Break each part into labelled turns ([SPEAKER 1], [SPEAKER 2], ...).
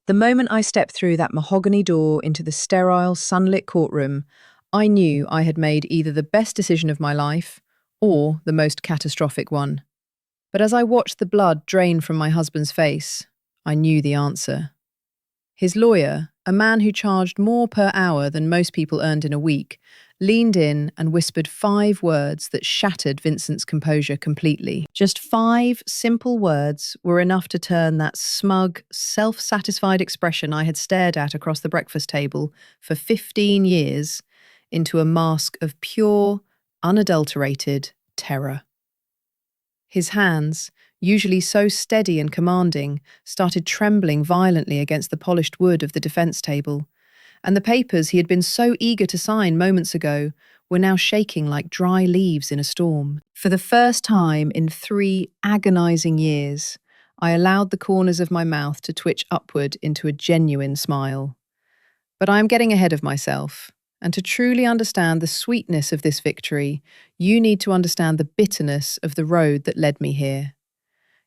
[SPEAKER 1] The moment I stepped through that mahogany door into the sterile, sunlit courtroom, I knew I had made either the best decision of my life or the most catastrophic one. But as I watched the blood drain from my husband's face, I knew the answer. His lawyer, a man who charged more per hour than most people earned in a week, leaned in and whispered 5 words that shattered Vincent's composure completely. Just 5 simple words were enough to turn that smug, self-satisfied expression I had stared at across the breakfast table for 15 years into a mask of pure, unadulterated terror. His hands, usually so steady and commanding, started trembling violently against the polished wood of the defense table, and the papers he had been so eager to sign moments ago were now shaking like dry leaves in a storm. For the first time in 3 agonizing years, I allowed the corners of my mouth to twitch upward into a genuine smile. But I am getting ahead of myself, and to truly understand the sweetness of this victory, you need to understand the bitterness of the road that led me here.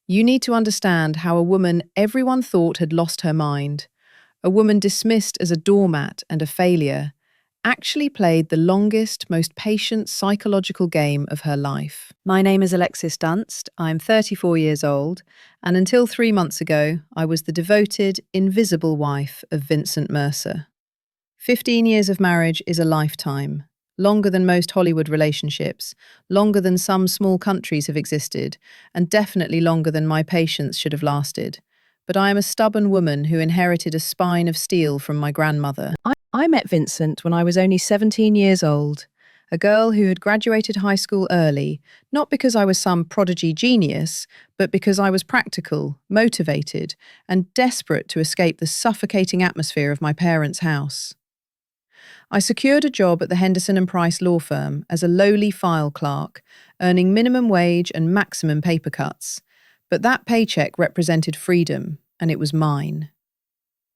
[SPEAKER 1] You need to understand how a woman everyone thought had lost her mind, a woman dismissed as a doormat and a failure, actually played the longest, most patient psychological game of her life. My name is Alexis Dunst. I'm 34 years old, and until 3 months ago, I was the devoted, invisible wife of Vincent Mercer. 15 years of marriage is a lifetime, longer than most Hollywood relationships, longer than some small countries have existed, and definitely longer than my patience should have lasted. But I am a stubborn woman who inherited a spine of steel from my grandmother. I met Vincent when I was only 17 years old, a girl who had graduated high school early, not because I was some prodigy genius, but because I was practical, motivated, and desperate to escape the suffocating atmosphere of my parents' house. I secured a job at the Henderson and Price law firm as a lowly file clerk, earning minimum wage and maximum paper cuts. But that paycheck represented freedom, and it was mine.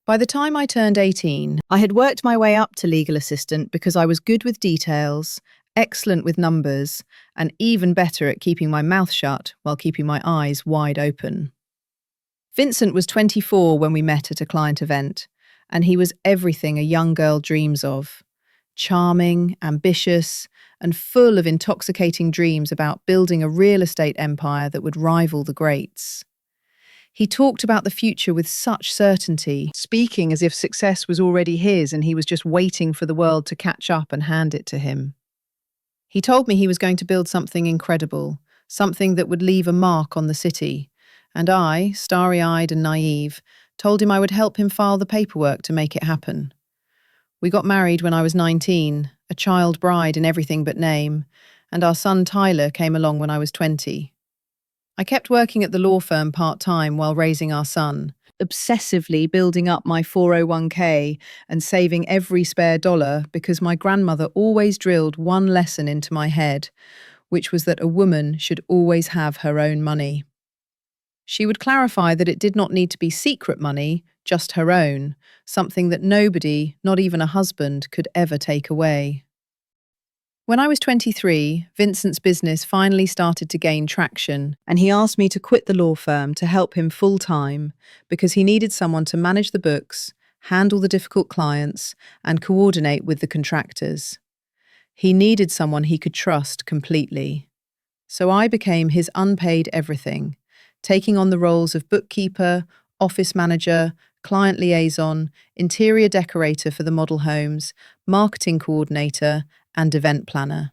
[SPEAKER 1] By the time I turned 18, I had worked my way up to legal assistant because I was good with details, excellent with numbers, and even better at keeping my mouth shut while keeping my eyes wide open. Vincent was 24 when we met at a client event, and he was everything a young girl dreams of. Charming, ambitious, and full of intoxicating dreams about building a real estate empire that would rival the greats. He talked about the future with such certainty, speaking as if success was already his and he was just waiting for the world to catch up and hand it to him. He told me he was going to build something incredible, something that would leave a mark on the city, and I, starry-eyed and naive, told him I would help him file the paperwork to make it happen. We got married when I was 19, a child bride in everything but name, and our son Tyler came along when I was 20. I kept working at the law firm part-time while raising our son, obsessively building up my 401k and saving every spare dollar because my grandmother always drilled one lesson into my head, which was that a woman should always have her own money. She would clarify that it did not need to be secret money, just her own, something that nobody, not even a husband, could ever take away. When I was 23, Vincent's business finally started to gain traction, and he asked me to quit the law firm to help him full-time because he needed someone to manage the books, handle the difficult clients, and coordinate with the contractors. He needed someone he could trust completely. So I became his unpaid everything, taking on the roles of bookkeeper, office manager, client liaison, interior decorator for the model homes, marketing coordinator, and event planner.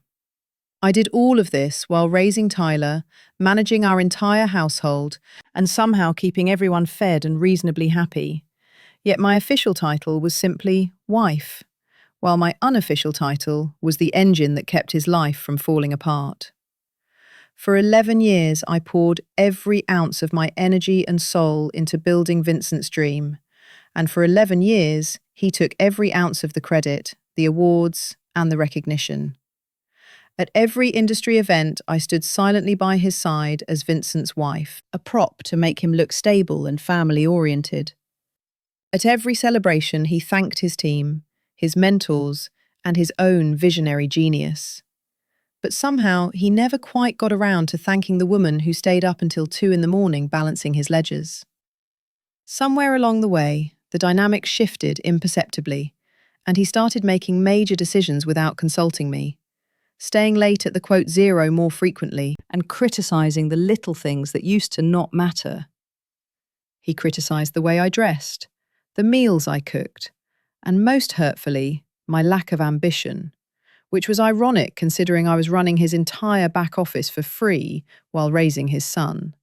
[SPEAKER 1] I did all of this while raising Tyler, managing our entire household, and somehow keeping everyone fed and reasonably happy. Yet my official title was simply wife, while my unofficial title was the engine that kept his life from falling apart. For 11 years, I poured every ounce of my energy and soul into building Vincent's dream. And for 11 years, he took every ounce of the credit, the awards, and the recognition. At every industry event, I stood silently by his side as Vincent's wife, a prop to make him look stable and family-oriented. At every celebration, he thanked his team, his mentors, and his own visionary genius. But somehow, he never quite got around to thanking the woman who stayed up until 2 in the morning balancing his ledgers. Somewhere along the way, The dynamic shifted imperceptibly, and he started making major decisions without consulting me, staying late at the quote zero more frequently and criticizing the little things that used to not matter. He criticized the way I dressed, the meals I cooked, and most hurtfully, my lack of ambition, which was ironic considering I was running his entire back office for free while raising his son.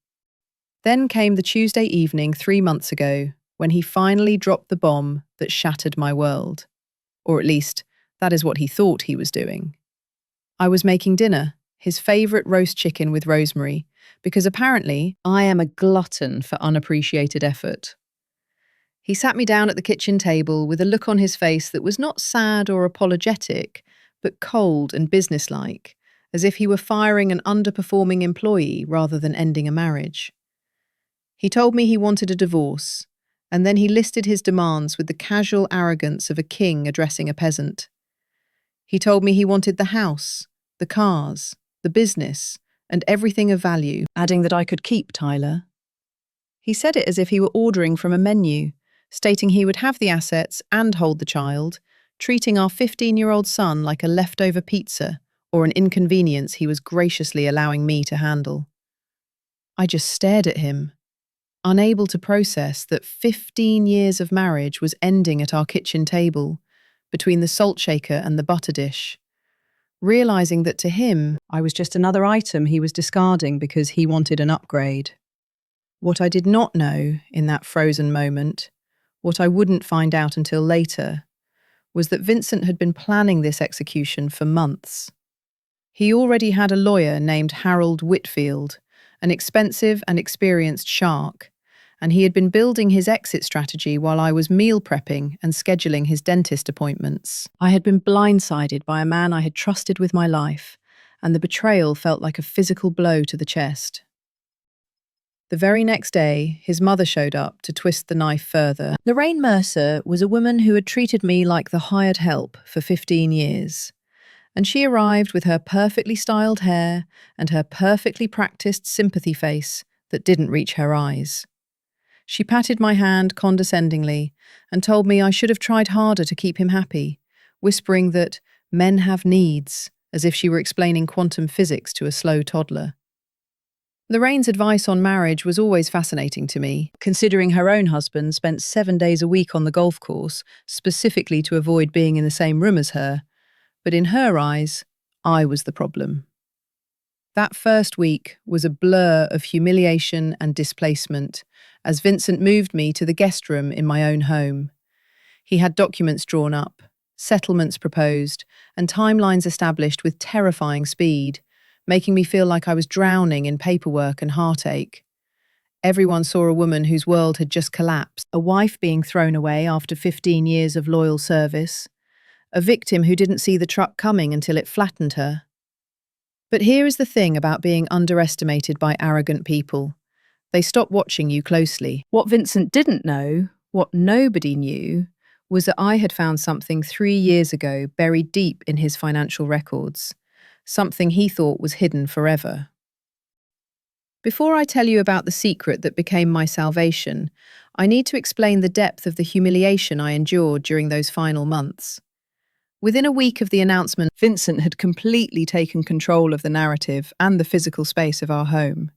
[SPEAKER 1] Then came the Tuesday evening 3 months ago, when he finally dropped the bomb that shattered my world. Or at least, that is what he thought he was doing. I was making dinner, his favourite roast chicken with rosemary, because apparently I am a glutton for unappreciated effort. He sat me down at the kitchen table with a look on his face that was not sad or apologetic, but cold and businesslike, as if he were firing an underperforming employee rather than ending a marriage. He told me he wanted a divorce, and then he listed his demands with the casual arrogance of a king addressing a peasant. He told me he wanted the house, the cars, the business, and everything of value, adding that I could keep Tyler. He said it as if he were ordering from a menu, stating he would have the assets and hold the child, treating our 15-year-old son like a leftover pizza or an inconvenience he was graciously allowing me to handle. I just stared at him, unable to process that 15 years of marriage was ending at our kitchen table, between the salt shaker and the butter dish, realizing that to him, I was just another item he was discarding because he wanted an upgrade. What I did not know in that frozen moment, what I wouldn't find out until later, was that Vincent had been planning this execution for months. He already had a lawyer named Harold Whitfield, an expensive and experienced shark, and he had been building his exit strategy while I was meal prepping and scheduling his dentist appointments. I had been blindsided by a man I had trusted with my life, and the betrayal felt like a physical blow to the chest. The very next day, his mother showed up to twist the knife further. Lorraine Mercer was a woman who had treated me like the hired help for 15 years. And she arrived with her perfectly styled hair and her perfectly practiced sympathy face that didn't reach her eyes. She patted my hand condescendingly and told me I should have tried harder to keep him happy, whispering that men have needs, as if she were explaining quantum physics to a slow toddler. Lorraine's advice on marriage was always fascinating to me, considering her own husband spent 7 days a week on the golf course, specifically to avoid being in the same room as her. But in her eyes, I was the problem. That first week was a blur of humiliation and displacement as Vincent moved me to the guest room in my own home. He had documents drawn up, settlements proposed, and timelines established with terrifying speed, making me feel like I was drowning in paperwork and heartache. Everyone saw a woman whose world had just collapsed, a wife being thrown away after 15 years of loyal service, a victim who didn't see the truck coming until it flattened her. But here is the thing about being underestimated by arrogant people. They stop watching you closely. What Vincent didn't know, what nobody knew, was that I had found something 3 years ago buried deep in his financial records, something he thought was hidden forever. Before I tell you about the secret that became my salvation, I need to explain the depth of the humiliation I endured during those final months. Within a week of the announcement, Vincent had completely taken control of the narrative and the physical space of our home.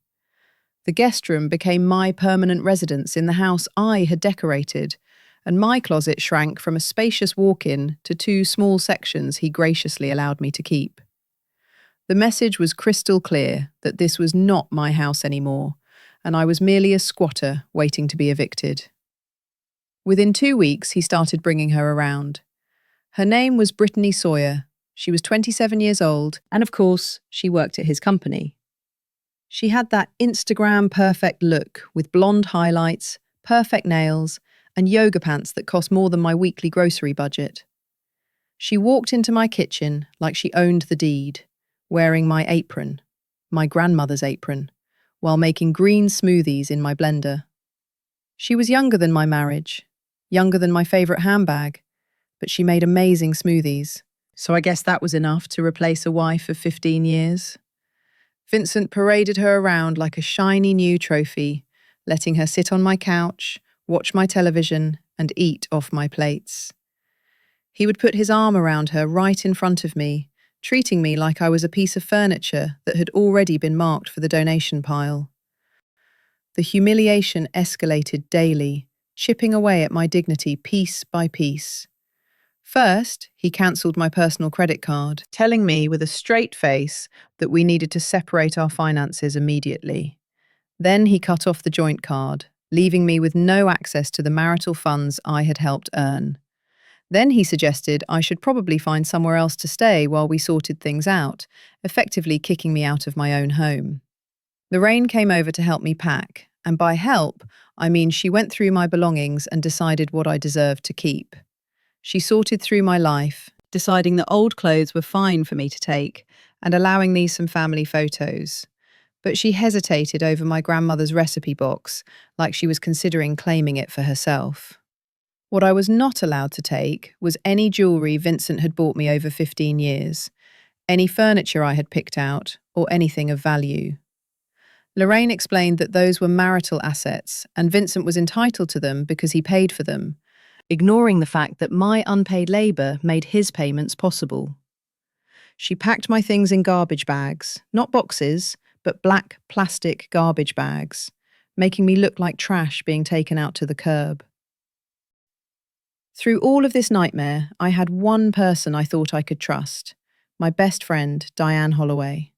[SPEAKER 1] The guest room became my permanent residence in the house I had decorated, and my closet shrank from a spacious walk-in to 2 small sections he graciously allowed me to keep. The message was crystal clear that this was not my house anymore, and I was merely a squatter waiting to be evicted. Within 2 weeks, he started bringing her around. Her name was Brittany Sawyer. She was 27 years old, and of course, she worked at his company. She had that Instagram-perfect look with blonde highlights, perfect nails, and yoga pants that cost more than my weekly grocery budget. She walked into my kitchen like she owned the deed, wearing my apron, my grandmother's apron, while making green smoothies in my blender. She was younger than my marriage, younger than my favourite handbag, but she made amazing smoothies, so I guess that was enough to replace a wife of 15 years. Vincent paraded her around like a shiny new trophy, letting her sit on my couch, watch my television, and eat off my plates. He would put his arm around her right in front of me, treating me like I was a piece of furniture that had already been marked for the donation pile. The humiliation escalated daily, chipping away at my dignity piece by piece. First, he cancelled my personal credit card, telling me with a straight face that we needed to separate our finances immediately. Then he cut off the joint card, leaving me with no access to the marital funds I had helped earn. Then he suggested I should probably find somewhere else to stay while we sorted things out, effectively kicking me out of my own home. Lorraine came over to help me pack, and by help, I mean she went through my belongings and decided what I deserved to keep. She sorted through my life, deciding that old clothes were fine for me to take and allowing me some family photos. But she hesitated over my grandmother's recipe box, like she was considering claiming it for herself. What I was not allowed to take was any jewellery Vincent had bought me over 15 years, any furniture I had picked out, or anything of value. Lorraine explained that those were marital assets and Vincent was entitled to them because he paid for them, ignoring the fact that my unpaid labour made his payments possible. She packed my things in garbage bags, not boxes, but black plastic garbage bags, making me look like trash being taken out to the curb. Through all of this nightmare, I had one person I thought I could trust, my best friend, Diane Holloway.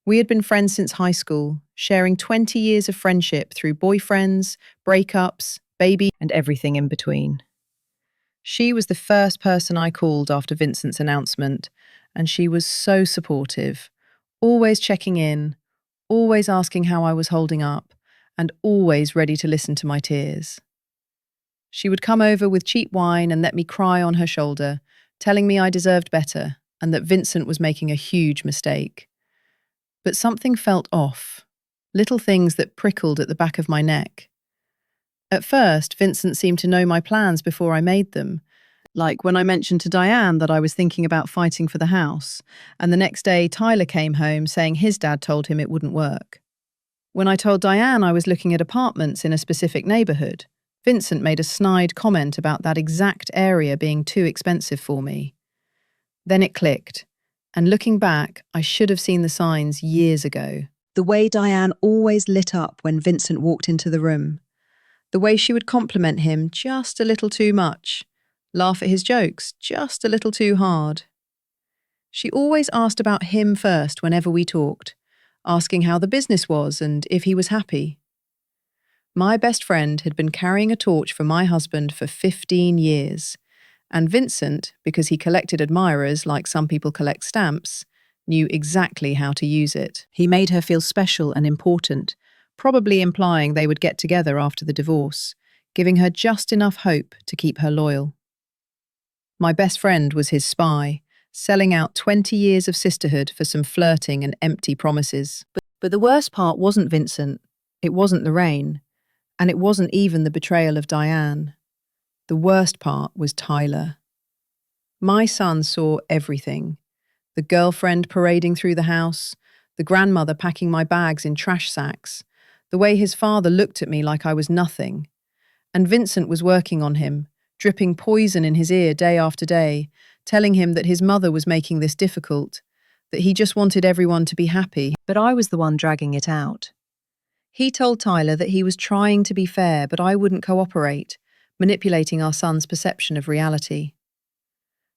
[SPEAKER 1] We had been friends since high school, sharing 20 years of friendship through boyfriends, breakups, baby, and everything in between. She was the first person I called after Vincent's announcement, and she was so supportive, always checking in, always asking how I was holding up, and always ready to listen to my tears. She would come over with cheap wine and let me cry on her shoulder, telling me I deserved better and that Vincent was making a huge mistake. But something felt off, little things that prickled at the back of my neck. At first, Vincent seemed to know my plans before I made them, like when I mentioned to Diane that I was thinking about fighting for the house, and the next day Tyler came home saying his dad told him it wouldn't work. When I told Diane I was looking at apartments in a specific neighbourhood, Vincent made a snide comment about that exact area being too expensive for me. Then it clicked, and looking back, I should have seen the signs years ago. The way Diane always lit up when Vincent walked into the room. The way she would compliment him just a little too much, laugh at his jokes just a little too hard. She always asked about him first whenever we talked, asking how the business was and if he was happy. My best friend had been carrying a torch for my husband for 15 years, and Vincent, because he collected admirers like some people collect stamps, knew exactly how to use it. He made her feel special and important, probably implying they would get together after the divorce, giving her just enough hope to keep her loyal. My best friend was his spy, selling out 20 years of sisterhood for some flirting and empty promises. But the worst part wasn't Vincent, it wasn't Lorraine, and it wasn't even the betrayal of Diane. The worst part was Tyler. My son saw everything. The girlfriend parading through the house, the grandmother packing my bags in trash sacks, the way his father looked at me like I was nothing. And Vincent was working on him, dripping poison in his ear day after day, telling him that his mother was making this difficult, that he just wanted everyone to be happy, but I was the one dragging it out. He told Tyler that he was trying to be fair, but I wouldn't cooperate, manipulating our son's perception of reality.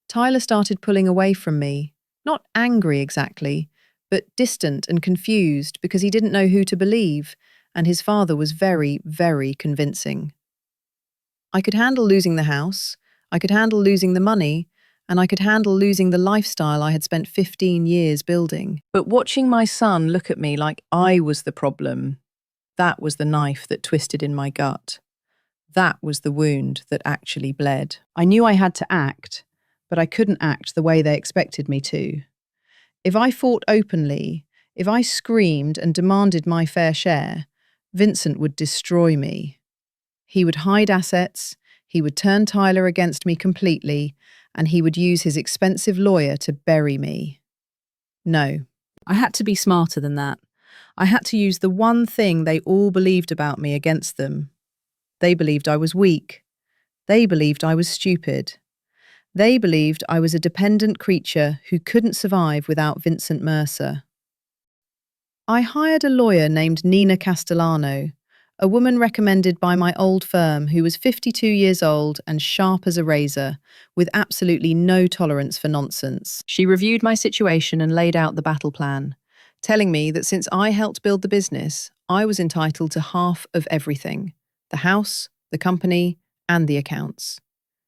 [SPEAKER 1] Tyler started pulling away from me, not angry exactly, but distant and confused because he didn't know who to believe, and his father was very, very convincing. I could handle losing the house, I could handle losing the money, and I could handle losing the lifestyle I had spent 15 years building. But watching my son look at me like I was the problem, that was the knife that twisted in my gut. That was the wound that actually bled. I knew I had to act, but I couldn't act the way they expected me to. If I fought openly, if I screamed and demanded my fair share, Vincent would destroy me. He would hide assets, he would turn Tyler against me completely, and he would use his expensive lawyer to bury me. No, I had to be smarter than that. I had to use the one thing they all believed about me against them. They believed I was weak. They believed I was stupid. They believed I was a dependent creature who couldn't survive without Vincent Mercer. I hired a lawyer named Nina Castellano, a woman recommended by my old firm who was 52 years old and sharp as a razor, with absolutely no tolerance for nonsense. She reviewed my situation and laid out the battle plan, telling me that since I helped build the business, I was entitled to half of everything: the house, the company, and the accounts.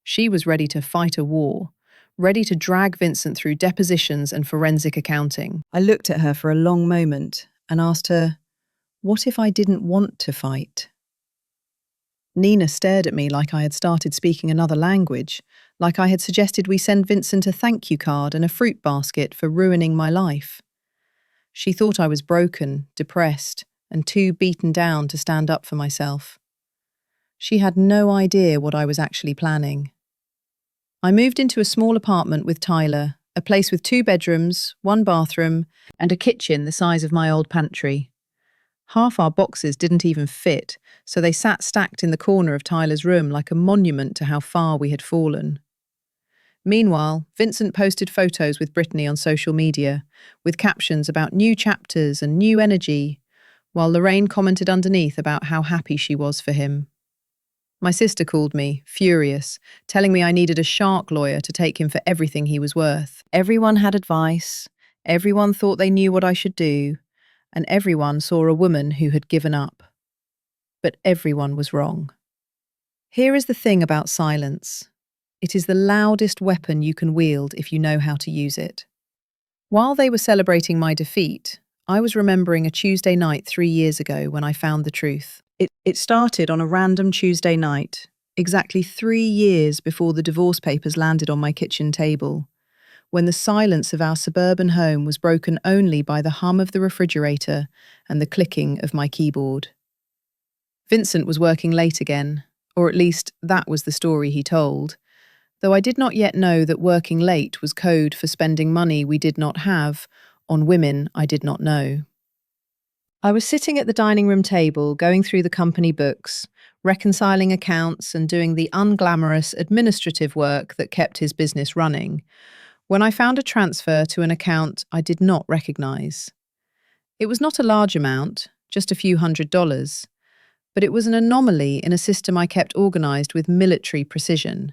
[SPEAKER 1] She was ready to fight a war, ready to drag Vincent through depositions and forensic accounting. I looked at her for a long moment and asked her, what if I didn't want to fight? Nina stared at me like I had started speaking another language, like I had suggested we send Vincent a thank you card and a fruit basket for ruining my life. She thought I was broken, depressed, and too beaten down to stand up for myself. She had no idea what I was actually planning. I moved into a small apartment with Tyler, a place with 2 bedrooms, 1 bathroom, and a kitchen the size of my old pantry. Half our boxes didn't even fit, so they sat stacked in the corner of Tyler's room like a monument to how far we had fallen. Meanwhile, Vincent posted photos with Brittany on social media, with captions about new chapters and new energy, while Lorraine commented underneath about how happy she was for him. My sister called me, furious, telling me I needed a shark lawyer to take him for everything he was worth. Everyone had advice, everyone thought they knew what I should do, and everyone saw a woman who had given up. But everyone was wrong. Here is the thing about silence. It is the loudest weapon you can wield if you know how to use it. While they were celebrating my defeat, I was remembering a Tuesday night 3 years ago when I found the truth. It started on a random Tuesday night, exactly 3 years before the divorce papers landed on my kitchen table, when the silence of our suburban home was broken only by the hum of the refrigerator and the clicking of my keyboard. Vincent was working late again, or at least that was the story he told, though I did not yet know that working late was code for spending money we did not have on women I did not know. I was sitting at the dining room table, going through the company books, reconciling accounts and doing the unglamorous administrative work that kept his business running, when I found a transfer to an account I did not recognize. It was not a large amount, just a few $100s, but it was an anomaly in a system I kept organized with military precision.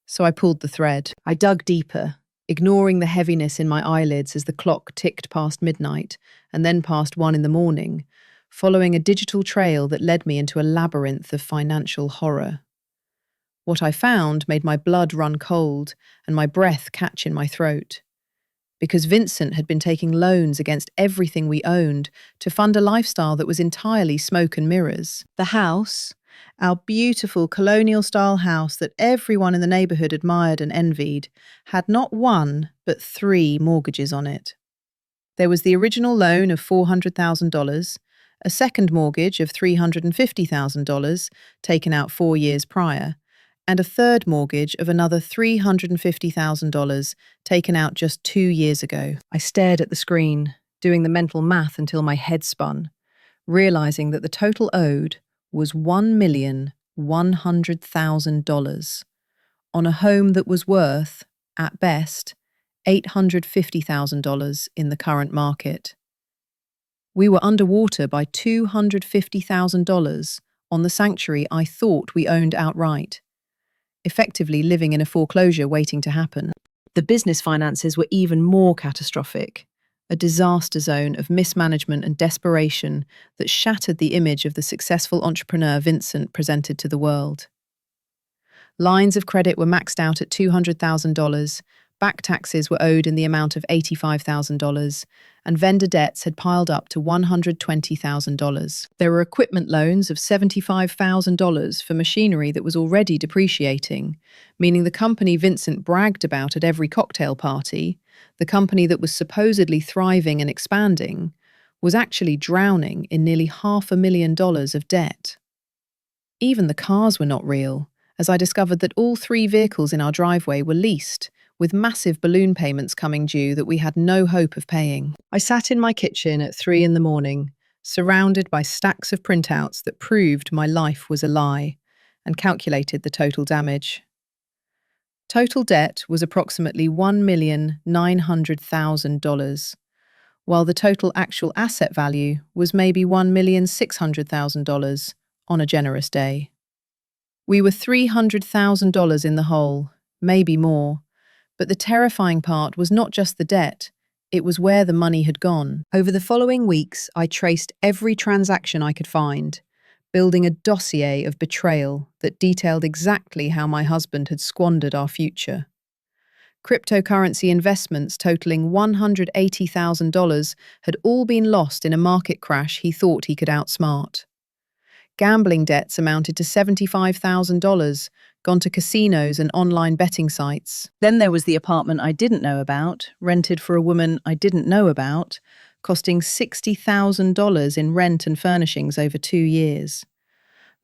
[SPEAKER 1] So I pulled the thread. I dug deeper, ignoring the heaviness in my eyelids as the clock ticked past midnight and then past 1 in the morning, following a digital trail that led me into a labyrinth of financial horror. What I found made my blood run cold and my breath catch in my throat. Because Vincent had been taking loans against everything we owned to fund a lifestyle that was entirely smoke and mirrors. The house, our beautiful colonial-style house that everyone in the neighbourhood admired and envied, had not 1 but 3 mortgages on it. There was the original loan of $400,000, a second mortgage of $350,000 taken out 4 years prior, and a third mortgage of another $350,000 taken out just 2 years ago. I stared at the screen, doing the mental math until my head spun, realising that the total owed was $1,100,000 on a home that was worth, at best, $850,000 in the current market. We were underwater by $250,000 on the sanctuary I thought we owned outright, effectively living in a foreclosure waiting to happen. The business finances were even more catastrophic, a disaster zone of mismanagement and desperation that shattered the image of the successful entrepreneur Vincent presented to the world. Lines of credit were maxed out at $200,000, back taxes were owed in the amount of $85,000, and vendor debts had piled up to $120,000. There were equipment loans of $75,000 for machinery that was already depreciating, meaning the company Vincent bragged about at every cocktail party, the company that was supposedly thriving and expanding, was actually drowning in nearly $500,000 of debt. Even the cars were not real, as I discovered that all 3 vehicles in our driveway were leased, with massive balloon payments coming due that we had no hope of paying. I sat in my kitchen at 3 a.m, surrounded by stacks of printouts that proved my life was a lie, and calculated the total damage. Total debt was approximately $1,900,000, while the total actual asset value was maybe $1,600,000 on a generous day. We were $300,000 in the hole, maybe more, but the terrifying part was not just the debt, it was where the money had gone. Over the following weeks, I traced every transaction I could find, building a dossier of betrayal that detailed exactly how my husband had squandered our future. Cryptocurrency investments totaling $180,000 had all been lost in a market crash he thought he could outsmart. Gambling debts amounted to $75,000, gone to casinos and online betting sites. Then there was the apartment I didn't know about, rented for a woman I didn't know about, costing $60,000 in rent and furnishings over 2 years.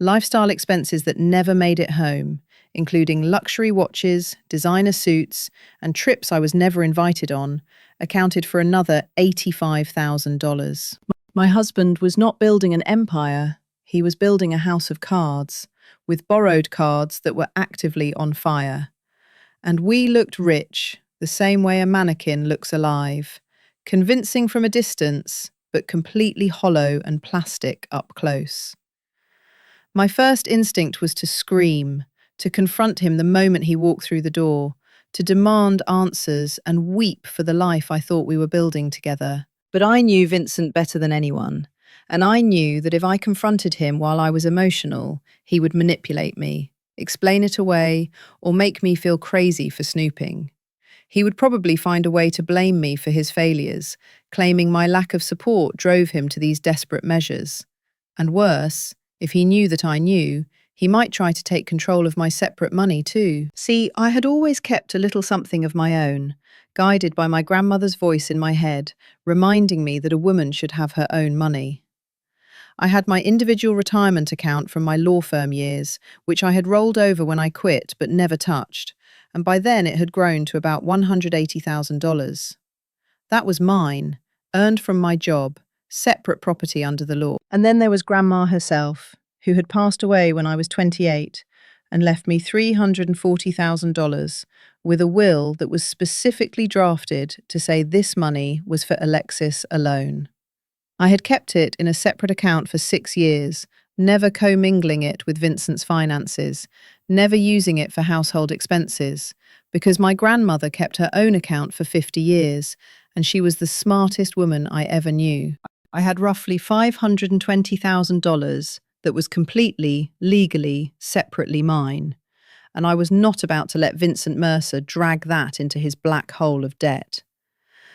[SPEAKER 1] Lifestyle expenses that never made it home, including luxury watches, designer suits, and trips I was never invited on, accounted for another $85,000. My husband was not building an empire, he was building a house of cards, with borrowed cards that were actively on fire. And we looked rich, the same way a mannequin looks alive, convincing from a distance, but completely hollow and plastic up close. My first instinct was to scream, to confront him the moment he walked through the door, to demand answers and weep for the life I thought we were building together. But I knew Vincent better than anyone, and I knew that if I confronted him while I was emotional, he would manipulate me, explain it away, or make me feel crazy for snooping. He would probably find a way to blame me for his failures, claiming my lack of support drove him to these desperate measures. And worse, if he knew that I knew, he might try to take control of my separate money too. See, I had always kept a little something of my own, guided by my grandmother's voice in my head, reminding me that a woman should have her own money. I had my individual retirement account from my law firm years, which I had rolled over when I quit but never touched, and by then it had grown to about $180,000. That was mine, earned from my job, separate property under the law. And then there was Grandma herself, who had passed away when I was 28 and left me $340,000 with a will that was specifically drafted to say this money was for Alexis alone. I had kept it in a separate account for 6 years, never commingling it with Vincent's finances, never using it for household expenses, because my grandmother kept her own account for 50 years, and she was the smartest woman I ever knew. I had roughly $520,000 that was completely, legally, separately mine, and I was not about to let Vincent Mercer drag that into his black hole of debt.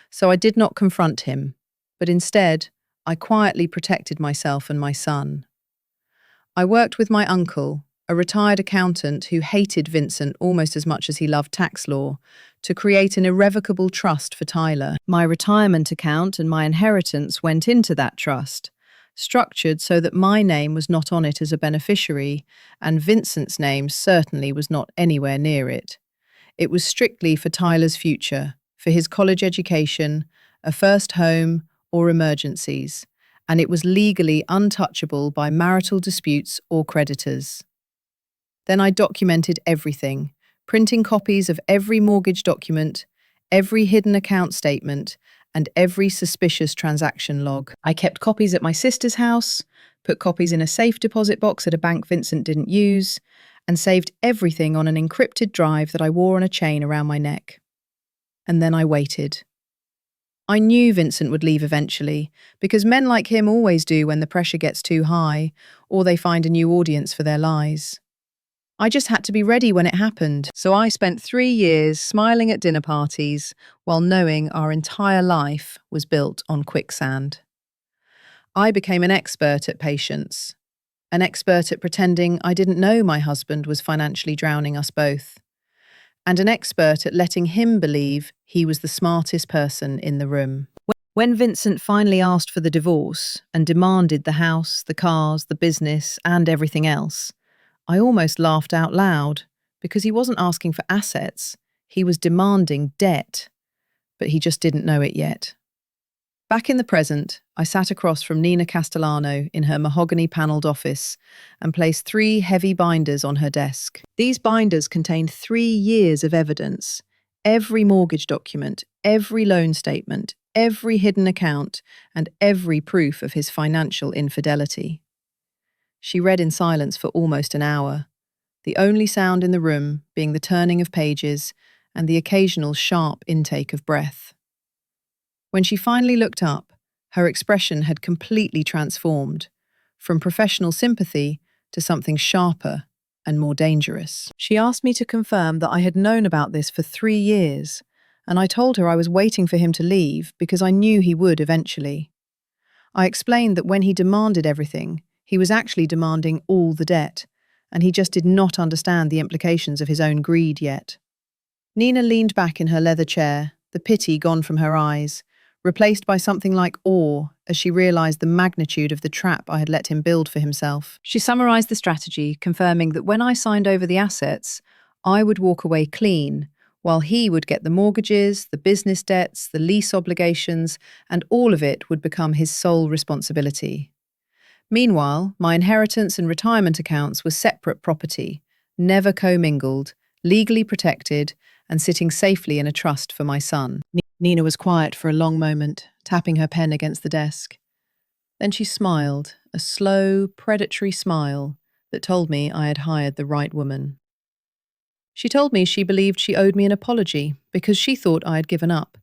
[SPEAKER 1] So I did not confront him, but instead, I quietly protected myself and my son. I worked with my uncle, a retired accountant who hated Vincent almost as much as he loved tax law, to create an irrevocable trust for Tyler. My retirement account and my inheritance went into that trust, structured so that my name was not on it as a beneficiary, and Vincent's name certainly was not anywhere near it. It was strictly for Tyler's future, for his college education, a first home, or emergencies, and it was legally untouchable by marital disputes or creditors. Then I documented everything, printing copies of every mortgage document, every hidden account statement, and every suspicious transaction log. I kept copies at my sister's house, put copies in a safe deposit box at a bank Vincent didn't use, and saved everything on an encrypted drive that I wore on a chain around my neck. And then I waited. I knew Vincent would leave eventually, because men like him always do when the pressure gets too high, or they find a new audience for their lies. I just had to be ready when it happened, so I spent 3 years smiling at dinner parties while knowing our entire life was built on quicksand. I became an expert at patience, an expert at pretending I didn't know my husband was financially drowning us both, and an expert at letting him believe he was the smartest person in the room. When Vincent finally asked for the divorce and demanded the house, the cars, the business, and everything else, I almost laughed out loud, because he wasn't asking for assets, he was demanding debt, but he just didn't know it yet. Back in the present, I sat across from Nina Castellano in her mahogany-panelled office and placed 3 heavy binders on her desk. These binders contained 3 years of evidence, every mortgage document, every loan statement, every hidden account, and every proof of his financial infidelity. She read in silence for almost an hour, the only sound in the room being the turning of pages and the occasional sharp intake of breath. When she finally looked up, her expression had completely transformed, from professional sympathy to something sharper and more dangerous. She asked me to confirm that I had known about this for 3 years, and I told her I was waiting for him to leave because I knew he would eventually. I explained that when he demanded everything, he was actually demanding all the debt, and he just did not understand the implications of his own greed yet. Nina leaned back in her leather chair, the pity gone from her eyes, replaced by something like awe as she realized the magnitude of the trap I had let him build for himself. She summarized the strategy, confirming that when I signed over the assets, I would walk away clean, while he would get the mortgages, the business debts, the lease obligations, and all of it would become his sole responsibility. Meanwhile, my inheritance and retirement accounts were separate property, never commingled, legally protected, and sitting safely in a trust for my son. Nina was quiet for a long moment, tapping her pen against the desk. Then she smiled, a slow, predatory smile that told me I had hired the right woman. She told me she believed she owed me an apology because she thought I had given up,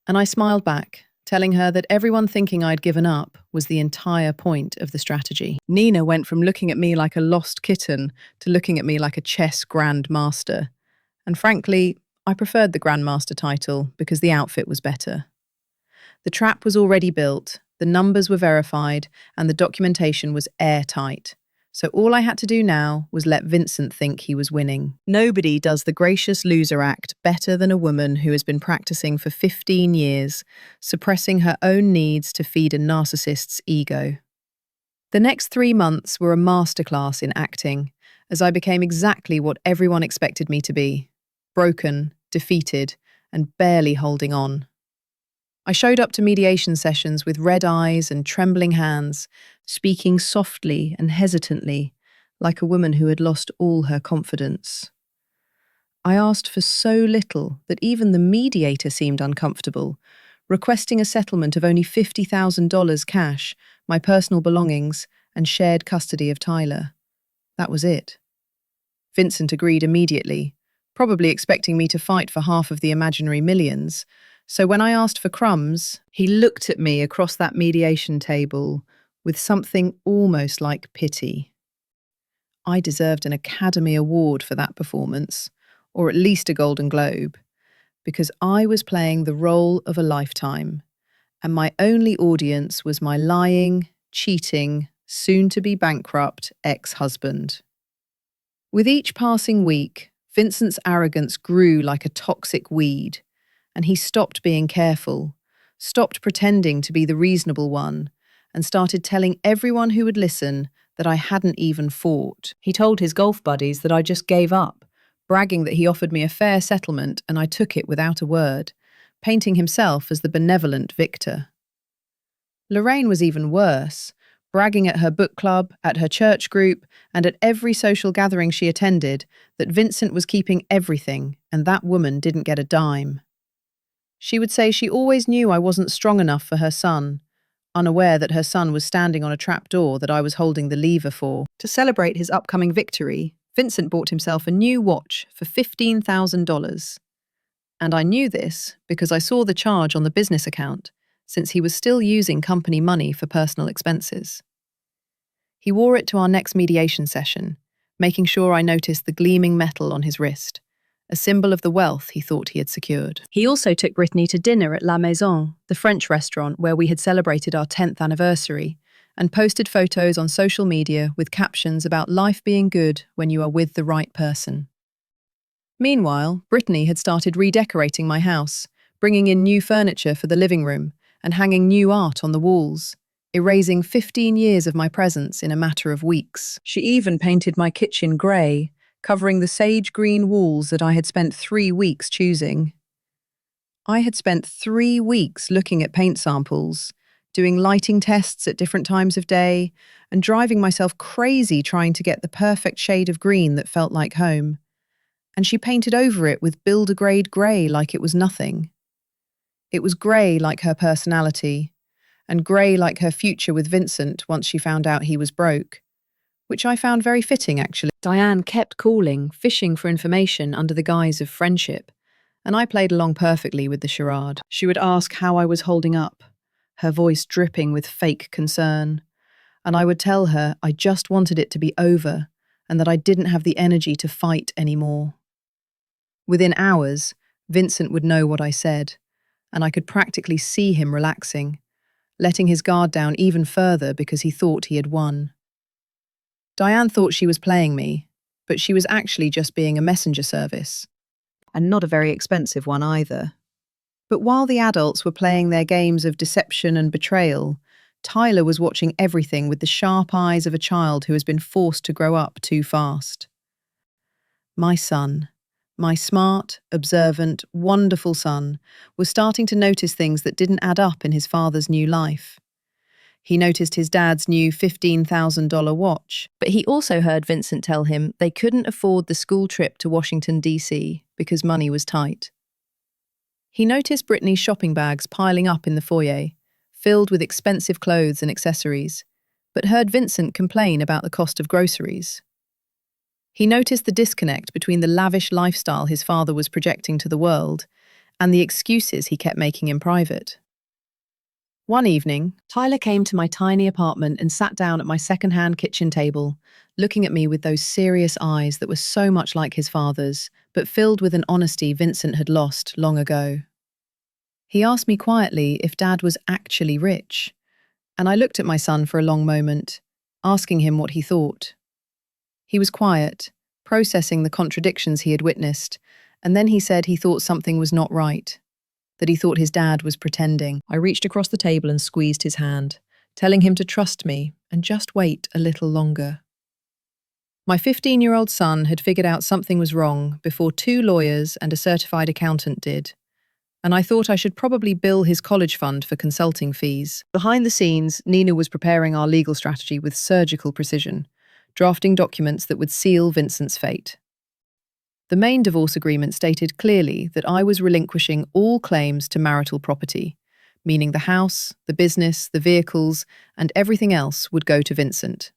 [SPEAKER 1] and I smiled back, telling her that everyone thinking I'd given up was the entire point of the strategy. Nina went from looking at me like a lost kitten to looking at me like a chess grandmaster, and frankly, I preferred the Grandmaster title because the outfit was better. The trap was already built, the numbers were verified, and the documentation was airtight. So all I had to do now was let Vincent think he was winning. Nobody does the gracious loser act better than a woman who has been practicing for 15 years, suppressing her own needs to feed a narcissist's ego. The next 3 months were a masterclass in acting, as I became exactly what everyone expected me to be. Broken, defeated, and barely holding on. I showed up to mediation sessions with red eyes and trembling hands, speaking softly and hesitantly, like a woman who had lost all her confidence. I asked for so little that even the mediator seemed uncomfortable, requesting a settlement of only $50,000 cash, my personal belongings, and shared custody of Tyler. That was it. Vincent agreed immediately, probably expecting me to fight for half of the imaginary millions. So when I asked for crumbs, he looked at me across that mediation table with something almost like pity. I deserved an Academy Award for that performance, or at least a Golden Globe, because I was playing the role of a lifetime, and my only audience was my lying, cheating, soon-to-be bankrupt ex-husband. With each passing week, Vincent's arrogance grew like a toxic weed, and he stopped being careful, stopped pretending to be the reasonable one, and started telling everyone who would listen that I hadn't even fought. He told his golf buddies that I just gave up, bragging that he offered me a fair settlement and I took it without a word, painting himself as the benevolent victor. Lorraine was even worse, bragging at her book club, at her church group, and at every social gathering she attended that Vincent was keeping everything and that woman didn't get a dime. She would say she always knew I wasn't strong enough for her son, unaware that her son was standing on a trapdoor that I was holding the lever for. To celebrate his upcoming victory, Vincent bought himself a new watch for $15,000. And I knew this because I saw the charge on the business account, since he was still using company money for personal expenses. He wore it to our next mediation session, making sure I noticed the gleaming metal on his wrist, a symbol of the wealth he thought he had secured. He also took Brittany to dinner at La Maison, the French restaurant where we had celebrated our 10th anniversary, and posted photos on social media with captions about life being good when you are with the right person. Meanwhile, Brittany had started redecorating my house, bringing in new furniture for the living room, and hanging new art on the walls, erasing 15 years of my presence in a matter of weeks. She even painted my kitchen grey, covering the sage green walls that I had spent 3 weeks choosing. I had spent 3 weeks looking at paint samples, doing lighting tests at different times of day, and driving myself crazy trying to get the perfect shade of green that felt like home. And she painted over it with builder-grade grey like it was nothing. It was grey like her personality, and grey like her future with Vincent once she found out he was broke, which I found very fitting, actually. Diane kept calling, fishing for information under the guise of friendship, and I played along perfectly with the charade. She would ask how I was holding up, her voice dripping with fake concern, and I would tell her I just wanted it to be over and that I didn't have the energy to fight anymore. Within hours, Vincent would know what I said, and I could practically see him relaxing, letting his guard down even further because he thought he had won. Diane thought she was playing me, but she was actually just being a messenger service, and not a very expensive one either. But while the adults were playing their games of deception and betrayal, Tyler was watching everything with the sharp eyes of a child who has been forced to grow up too fast. My son, my smart, observant, wonderful son, was starting to notice things that didn't add up in his father's new life. He noticed his dad's new $15,000 watch, but he also heard Vincent tell him they couldn't afford the school trip to Washington, D.C. because money was tight. He noticed Brittany's shopping bags piling up in the foyer, filled with expensive clothes and accessories, but heard Vincent complain about the cost of groceries. He noticed the disconnect between the lavish lifestyle his father was projecting to the world and the excuses he kept making in private. One evening, Tyler came to my tiny apartment and sat down at my second-hand kitchen table, looking at me with those serious eyes that were so much like his father's, but filled with an honesty Vincent had lost long ago. He asked me quietly if Dad was actually rich, and I looked at my son for a long moment, asking him what he thought. He was quiet, processing the contradictions he had witnessed, and then he said he thought something was not right, that he thought his dad was pretending. I reached across the table and squeezed his hand, telling him to trust me and just wait a little longer. My 15-year-old son had figured out something was wrong before 2 lawyers and a certified accountant did, and I thought I should probably bill his college fund for consulting fees. Behind the scenes, Nina was preparing our legal strategy with surgical precision, drafting documents that would seal Vincent's fate. The main divorce agreement stated clearly that I was relinquishing all claims to marital property, meaning the house, the business, the vehicles, and everything else would go to Vincent.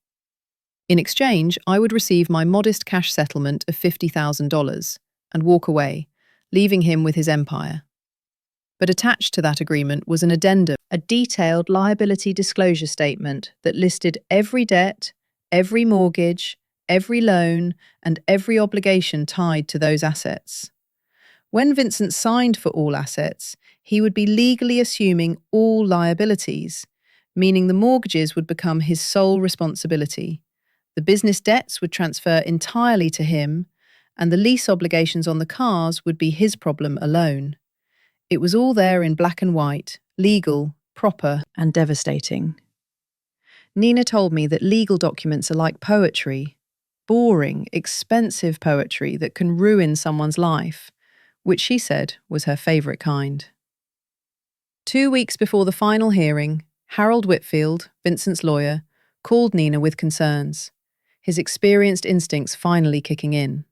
[SPEAKER 1] In exchange, I would receive my modest cash settlement of $50,000 and walk away, leaving him with his empire. But attached to that agreement was an addendum, a detailed liability disclosure statement that listed every debt, every mortgage, every loan, and every obligation tied to those assets. When Vincent signed for all assets, he would be legally assuming all liabilities, meaning the mortgages would become his sole responsibility. The business debts would transfer entirely to him, and the lease obligations on the cars would be his problem alone. It was all there in black and white, legal, proper, and devastating. Nina told me that legal documents are like poetry, boring, expensive poetry that can ruin someone's life, which she said was her favourite kind. 2 weeks before the final hearing, Harold Whitfield, Vincent's lawyer, called Nina with concerns, his experienced instincts finally kicking in.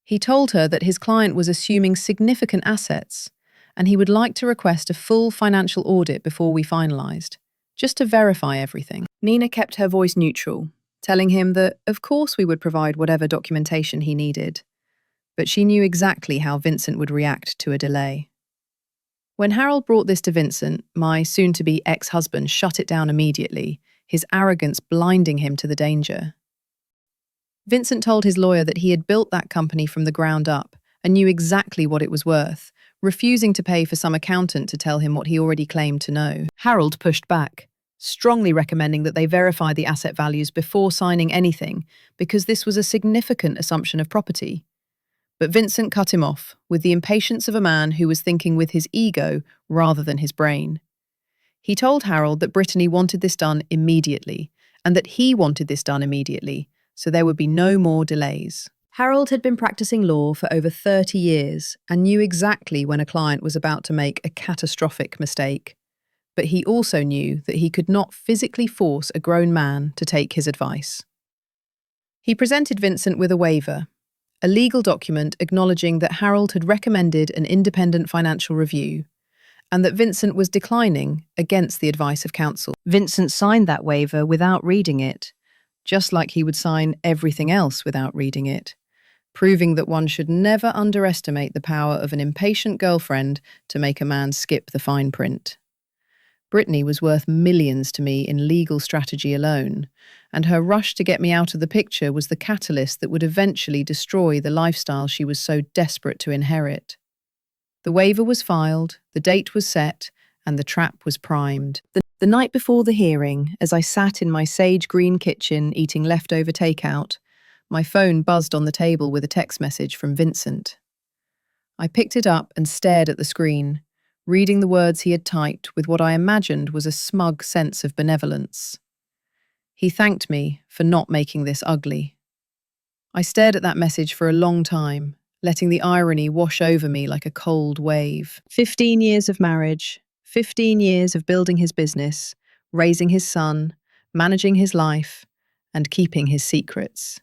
[SPEAKER 1] He told her that his client was assuming significant assets, and he would like to request a full financial audit before we finalised, just to verify everything. Nina kept her voice neutral, telling him that, of course, we would provide whatever documentation he needed, but she knew exactly how Vincent would react to a delay. When Harold brought this to Vincent, my soon-to-be ex-husband shut it down immediately, his arrogance blinding him to the danger. Vincent told his lawyer that he had built that company from the ground up and knew exactly what it was worth, refusing to pay for some accountant to tell him what he already claimed to know. Harold pushed back, strongly recommending that they verify the asset values before signing anything, because this was a significant assumption of property. But Vincent cut him off, with the impatience of a man who was thinking with his ego rather than his brain. He told Harold that Brittany wanted this done immediately, and that he wanted this done immediately, so there would be no more delays. Harold had been practicing law for over 30 years and knew exactly when a client was about to make a catastrophic mistake. But he also knew that he could not physically force a grown man to take his advice. He presented Vincent with a waiver, a legal document acknowledging that Harold had recommended an independent financial review and that Vincent was declining against the advice of counsel. Vincent signed that waiver without reading it, just like he would sign everything else without reading it, proving that one should never underestimate the power of an impatient girlfriend to make a man skip the fine print. Brittany was worth millions to me in legal strategy alone, and her rush to get me out of the picture was the catalyst that would eventually destroy the lifestyle she was so desperate to inherit. The waiver was filed, the date was set, and the trap was primed. The night before the hearing, as I sat in my sage green kitchen eating leftover takeout, my phone buzzed on the table with a text message from Vincent. I picked it up and stared at the screen, reading the words he had typed with what I imagined was a smug sense of benevolence. He thanked me for not making this ugly. I stared at that message for a long time, letting the irony wash over me like a cold wave. 15 years of marriage, 15 years of building his business, raising his son, managing his life, and keeping his secrets.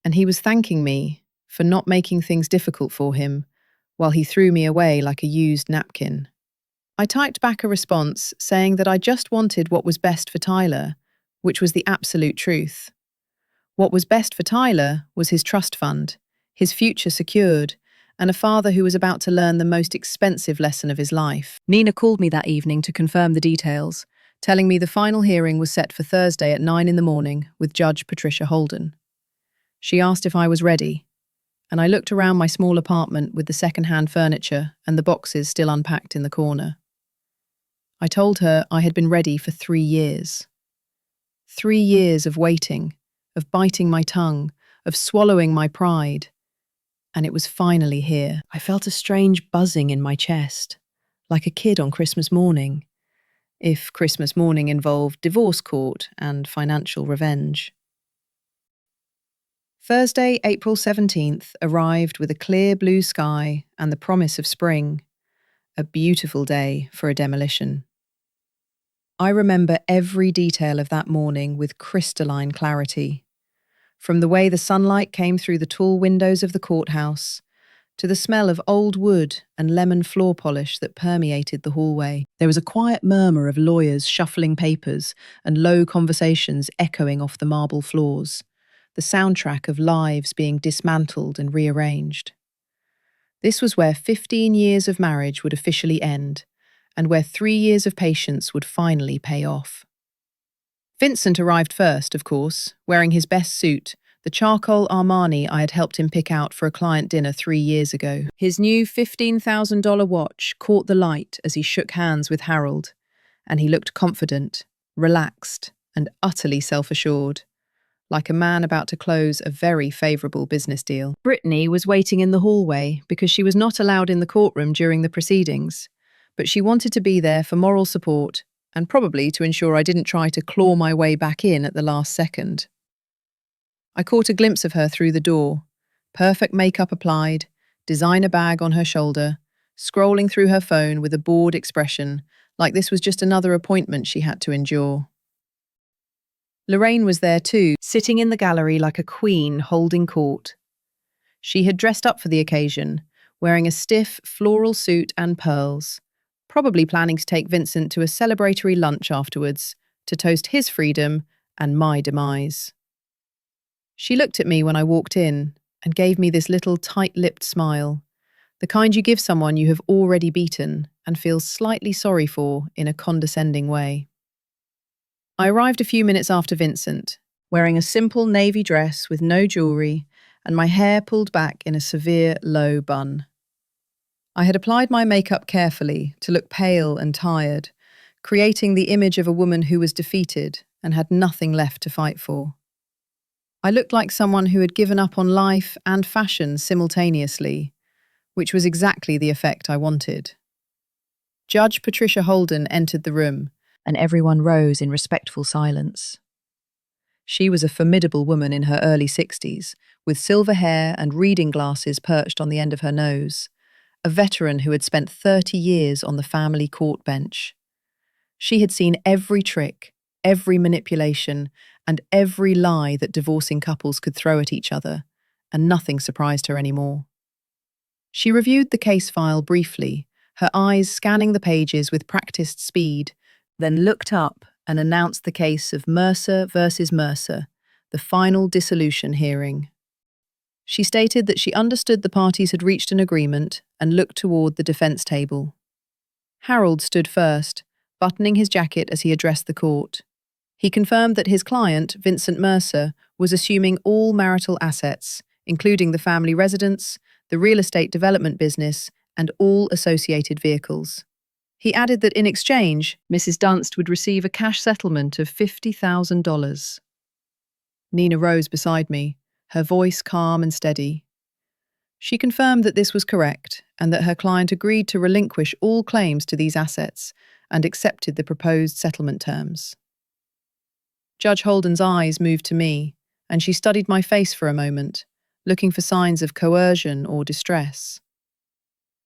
[SPEAKER 1] And he was thanking me for not making things difficult for him, while he threw me away like a used napkin. I typed back a response saying that I just wanted what was best for Tyler, which was the absolute truth. What was best for Tyler was his trust fund, his future secured, and a father who was about to learn the most expensive lesson of his life. Nina called me that evening to confirm the details, telling me the final hearing was set for Thursday at 9 a.m. with Judge Patricia Holden. She asked if I was ready, and I looked around my small apartment with the second-hand furniture and the boxes still unpacked in the corner. I told her I had been ready for 3 years. 3 years of waiting, of biting my tongue, of swallowing my pride. And it was finally here. I felt a strange buzzing in my chest, like a kid on Christmas morning, if Christmas morning involved divorce court and financial revenge. Thursday, April 17th, arrived with a clear blue sky and the promise of spring. A beautiful day for a demolition. I remember every detail of that morning with crystalline clarity. From the way the sunlight came through the tall windows of the courthouse, to the smell of old wood and lemon floor polish that permeated the hallway. There was a quiet murmur of lawyers shuffling papers and low conversations echoing off the marble floors, the soundtrack of lives being dismantled and rearranged. This was where 15 years of marriage would officially end, and where 3 years of patience would finally pay off. Vincent arrived first, of course, wearing his best suit, the charcoal Armani I had helped him pick out for a client dinner 3 years ago. His new $15,000 watch caught the light as he shook hands with Harold, and he looked confident, relaxed, and utterly self-assured, like a man about to close a very favourable business deal. Brittany was waiting in the hallway because she was not allowed in the courtroom during the proceedings, but she wanted to be there for moral support and probably to ensure I didn't try to claw my way back in at the last second. I caught a glimpse of her through the door, perfect makeup applied, designer bag on her shoulder, scrolling through her phone with a bored expression, like this was just another appointment she had to endure. Lorraine was there too, sitting in the gallery like a queen holding court. She had dressed up for the occasion, wearing a stiff floral suit and pearls, probably planning to take Vincent to a celebratory lunch afterwards to toast his freedom and my demise. She looked at me when I walked in and gave me this little tight-lipped smile, the kind you give someone you have already beaten and feel slightly sorry for in a condescending way. I arrived a few minutes after Vincent, wearing a simple navy dress with no jewellery and my hair pulled back in a severe low bun. I had applied my makeup carefully to look pale and tired, creating the image of a woman who was defeated and had nothing left to fight for. I looked like someone who had given up on life and fashion simultaneously, which was exactly the effect I wanted. Judge Patricia Holden entered the room, and everyone rose in respectful silence. She was a formidable woman in her early 60s, with silver hair and reading glasses perched on the end of her nose, a veteran who had spent 30 years on the family court bench. She had seen every trick, every manipulation, and every lie that divorcing couples could throw at each other, and nothing surprised her anymore. She reviewed the case file briefly, her eyes scanning the pages with practiced speed, then looked up and announced the case of Mercer versus Mercer, the final dissolution hearing. She stated that she understood the parties had reached an agreement and looked toward the defense table. Harold stood first, buttoning his jacket as he addressed the court. He confirmed that his client, Vincent Mercer, was assuming all marital assets, including the family residence, the real estate development business, and all associated vehicles. He added that in exchange, Mrs. Dunst would receive a cash settlement of $50,000. Nina rose beside me, her voice calm and steady. She confirmed that this was correct and that her client agreed to relinquish all claims to these assets and accepted the proposed settlement terms. Judge Holden's eyes moved to me, and she studied my face for a moment, looking for signs of coercion or distress.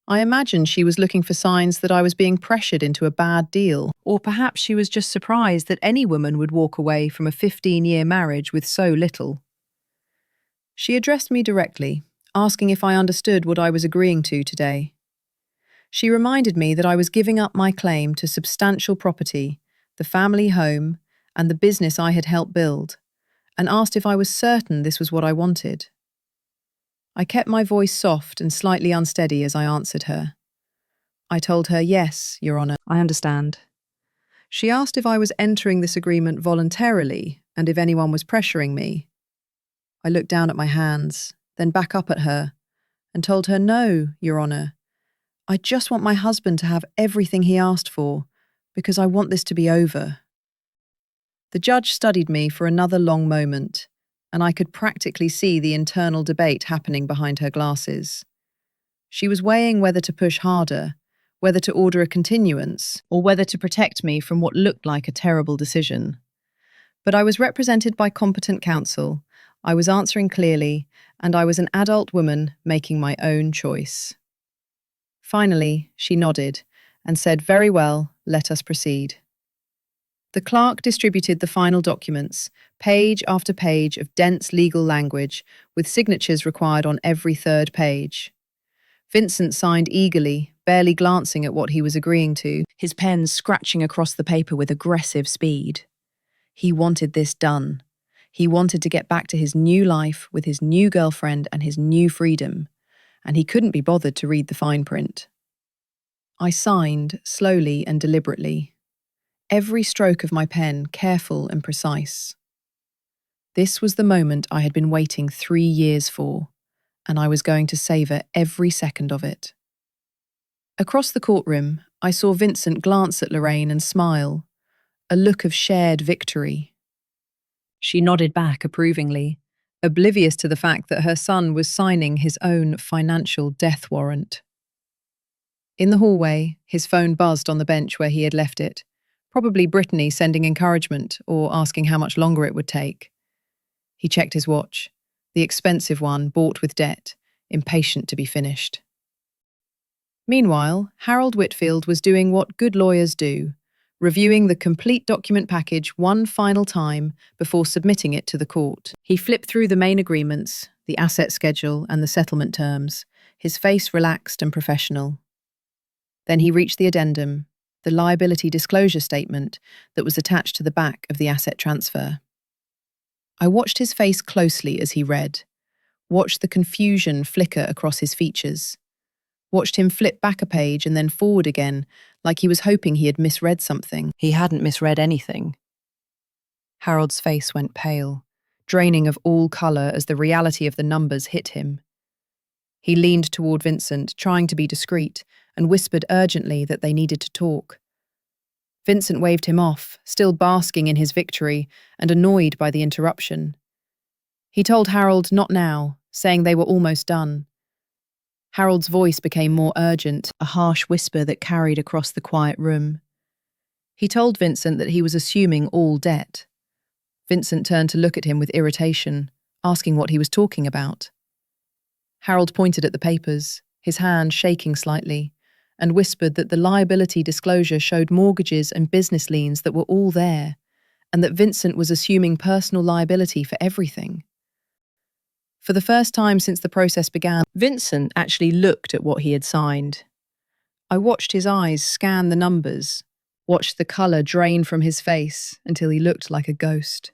[SPEAKER 1] I imagined she was looking for signs that I was being pressured into a bad deal, or perhaps she was just surprised that any woman would walk away from a 15-year marriage with so little. She addressed me directly, asking if I understood what I was agreeing to today. She reminded me that I was giving up my claim to substantial property, the family home, and the business I had helped build, and asked if I was certain this was what I wanted. I kept my voice soft and slightly unsteady as I answered her. I told her, "Yes, Your Honour, I understand." She asked if I was entering this agreement voluntarily and if anyone was pressuring me. I looked down at my hands, then back up at her, and told her, "No, Your Honour. I just want my husband to have everything he asked for, because I want this to be over." The judge studied me for another long moment, and I could practically see the internal debate happening behind her glasses. She was weighing whether to push harder, whether to order a continuance, or whether to protect me from what looked like a terrible decision. But I was represented by competent counsel, I was answering clearly, and I was an adult woman making my own choice. Finally, she nodded and said, "Very well, let us proceed." The clerk distributed the final documents, page after page of dense legal language, with signatures required on every third page. Vincent signed eagerly, barely glancing at what he was agreeing to, his pen scratching across the paper with aggressive speed. He wanted this done. He wanted to get back to his new life with his new girlfriend and his new freedom, and he couldn't be bothered to read the fine print. I signed, slowly and deliberately, every stroke of my pen careful and precise. This was the moment I had been waiting 3 years for, and I was going to savour every second of it. Across the courtroom, I saw Vincent glance at Lorraine and smile, a look of shared victory. She nodded back approvingly, oblivious to the fact that her son was signing his own financial death warrant. In the hallway, his phone buzzed on the bench where he had left it, probably Brittany sending encouragement or asking how much longer it would take. He checked his watch, the expensive one bought with debt, impatient to be finished. Meanwhile, Harold Whitfield was doing what good lawyers do, reviewing the complete document package one final time before submitting it to the court. He flipped through the main agreements, the asset schedule, and the settlement terms, his face relaxed and professional. Then he reached the addendum, the liability disclosure statement that was attached to the back of the asset transfer. I watched his face closely as he read, watched the confusion flicker across his features, watched him flip back a page and then forward again, like he was hoping he had misread something. He hadn't misread anything. Harold's face went pale, draining of all colour as the reality of the numbers hit him. He leaned toward Vincent, trying to be discreet, and whispered urgently that they needed to talk. Vincent waved him off, still basking in his victory and annoyed by the interruption. He told Harold not now, saying they were almost done. Harold's voice became more urgent, a harsh whisper that carried across the quiet room. He told Vincent that he was assuming all debt. Vincent turned to look at him with irritation, asking what he was talking about. Harold pointed at the papers, his hand shaking slightly, and whispered that the liability disclosure showed mortgages and business liens that were all there, and that Vincent was assuming personal liability for everything. For the first time since the process began, Vincent actually looked at what he had signed. I watched his eyes scan the numbers, watched the colour drain from his face until he looked like a ghost.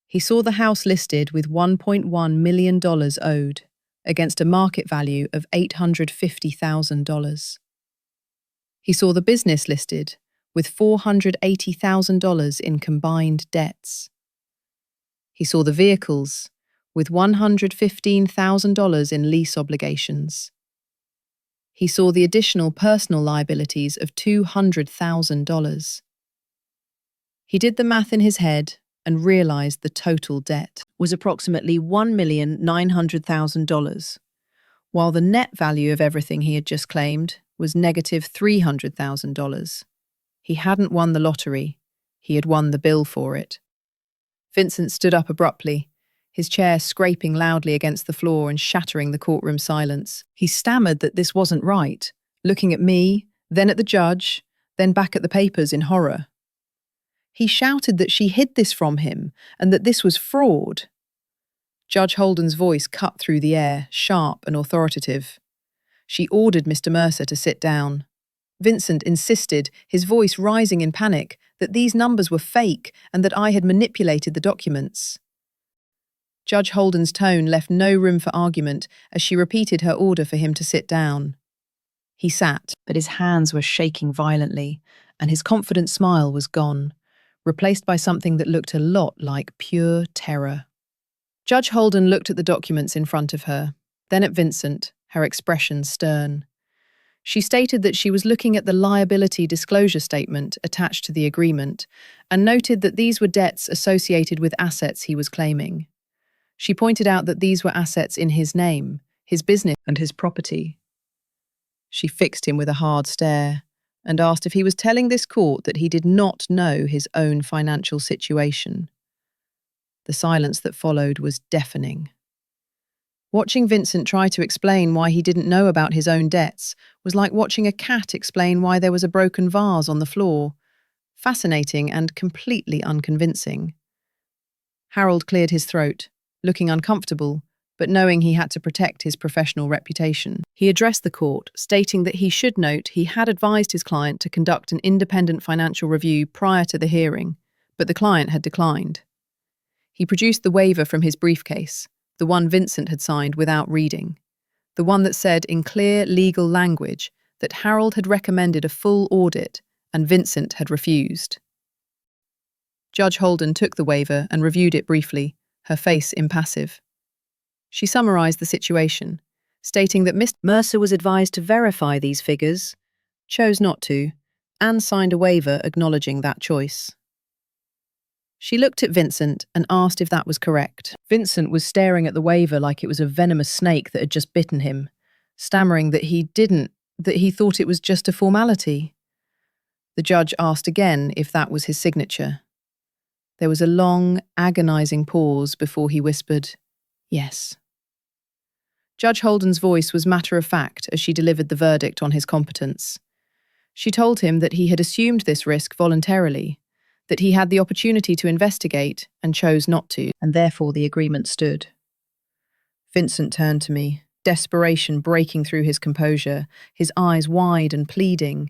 [SPEAKER 1] He saw the house listed with $1.1 million owed, against a market value of $850,000. He saw the business listed with $480,000 in combined debts. He saw the vehicles with $115,000 in lease obligations. He saw the additional personal liabilities of $200,000. He did the math in his head and realized the total debt was approximately $1,900,000, while the net value of everything he had just claimed was negative $300,000. He hadn't won the lottery, he had won the bill for it. Vincent stood up abruptly, his chair scraping loudly against the floor and shattering the courtroom silence. He stammered that this wasn't right, looking at me, then at the judge, then back at the papers in horror. He shouted that she hid this from him and that this was fraud. Judge Holden's voice cut through the air, sharp and authoritative. She ordered Mr. Mercer to sit down. Vincent insisted, his voice rising in panic, that these numbers were fake and that I had manipulated the documents. Judge Holden's tone left no room for argument as she repeated her order for him to sit down. He sat, but his hands were shaking violently, and his confident smile was gone, replaced by something that looked a lot like pure terror. Judge Holden looked at the documents in front of her, then at Vincent, her expression stern. She stated that she was looking at the liability disclosure statement attached to the agreement and noted that these were debts associated with assets he was claiming. She pointed out that these were assets in his name, his business, and his property. She fixed him with a hard stare and asked if he was telling this court that he did not know his own financial situation. The silence that followed was deafening. Watching Vincent try to explain why he didn't know about his own debts was like watching a cat explain why there was a broken vase on the floor. Fascinating and completely unconvincing. Harold cleared his throat, looking uncomfortable, but knowing he had to protect his professional reputation. He addressed the court, stating that he should note he had advised his client to conduct an independent financial review prior to the hearing, but the client had declined. He produced the waiver from his briefcase, the one Vincent had signed without reading, the one that said in clear legal language that Harold had recommended a full audit and Vincent had refused. Judge Holden took the waiver and reviewed it briefly, her face impassive. She summarized the situation, stating that Mr. Mercer was advised to verify these figures, chose not to, and signed a waiver acknowledging that choice. She looked at Vincent and asked if that was correct. Vincent was staring at the waiver like it was a venomous snake that had just bitten him, stammering that he thought it was just a formality. The judge asked again if that was his signature. There was a long, agonizing pause before he whispered, "Yes." Judge Holden's voice was matter-of-fact as she delivered the verdict on his competence. She told him that he had assumed this risk voluntarily, that he had the opportunity to investigate and chose not to, and therefore the agreement stood. Vincent turned to me, desperation breaking through his composure, his eyes wide and pleading.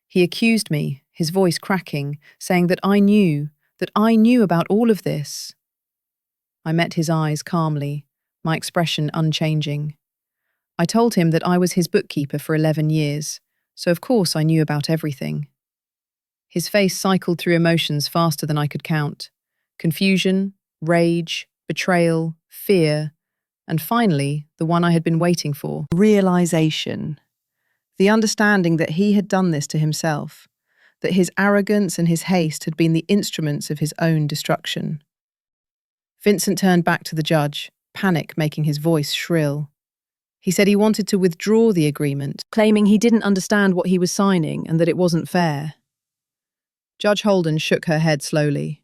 [SPEAKER 1] He accused me, his voice cracking, saying that I knew about all of this. I met his eyes calmly, my expression unchanging. I told him that I was his bookkeeper for 11 years, so of course I knew about everything. His face cycled through emotions faster than I could count. Confusion, rage, betrayal, fear, and finally, the one I had been waiting for, realization. The understanding that he had done this to himself, that his arrogance and his haste had been the instruments of his own destruction. Vincent turned back to the judge, panic making his voice shrill. He said he wanted to withdraw the agreement, claiming he didn't understand what he was signing and that it wasn't fair. Judge Holden shook her head slowly.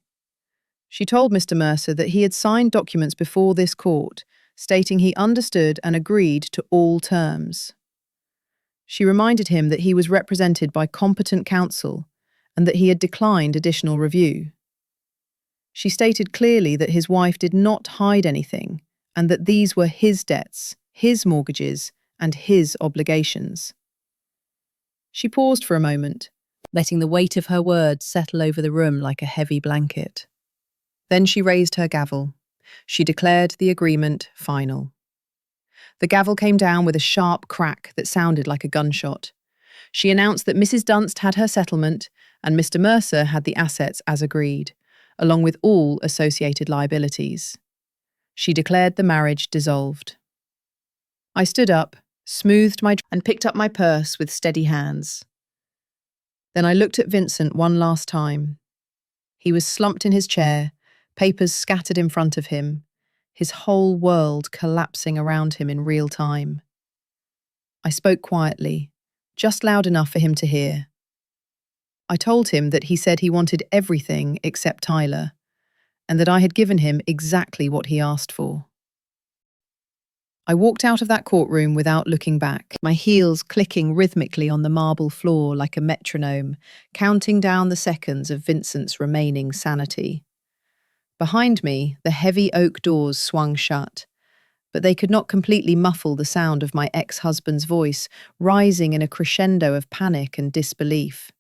[SPEAKER 1] She told Mr. Mercer that he had signed documents before this court, stating he understood and agreed to all terms. She reminded him that he was represented by competent counsel and that he had declined additional review. She stated clearly that his wife did not hide anything and that these were his debts, his mortgages, and his obligations. She paused for a moment, letting the weight of her words settle over the room like a heavy blanket. Then she raised her gavel. She declared the agreement final. The gavel came down with a sharp crack that sounded like a gunshot. She announced that Mrs. Dunst had her settlement and Mr. Mercer had the assets as agreed, along with all associated liabilities. She declared the marriage dissolved. I stood up, smoothed and picked up my purse with steady hands. Then I looked at Vincent one last time. He was slumped in his chair, papers scattered in front of him, his whole world collapsing around him in real time. I spoke quietly, just loud enough for him to hear. I told him that he said he wanted everything except Tyler, and that I had given him exactly what he asked for. I walked out of that courtroom without looking back, my heels clicking rhythmically on the marble floor like a metronome, counting down the seconds of Vincent's remaining sanity. Behind me, the heavy oak doors swung shut, but they could not completely muffle the sound of my ex-husband's voice, rising in a crescendo of panic and disbelief.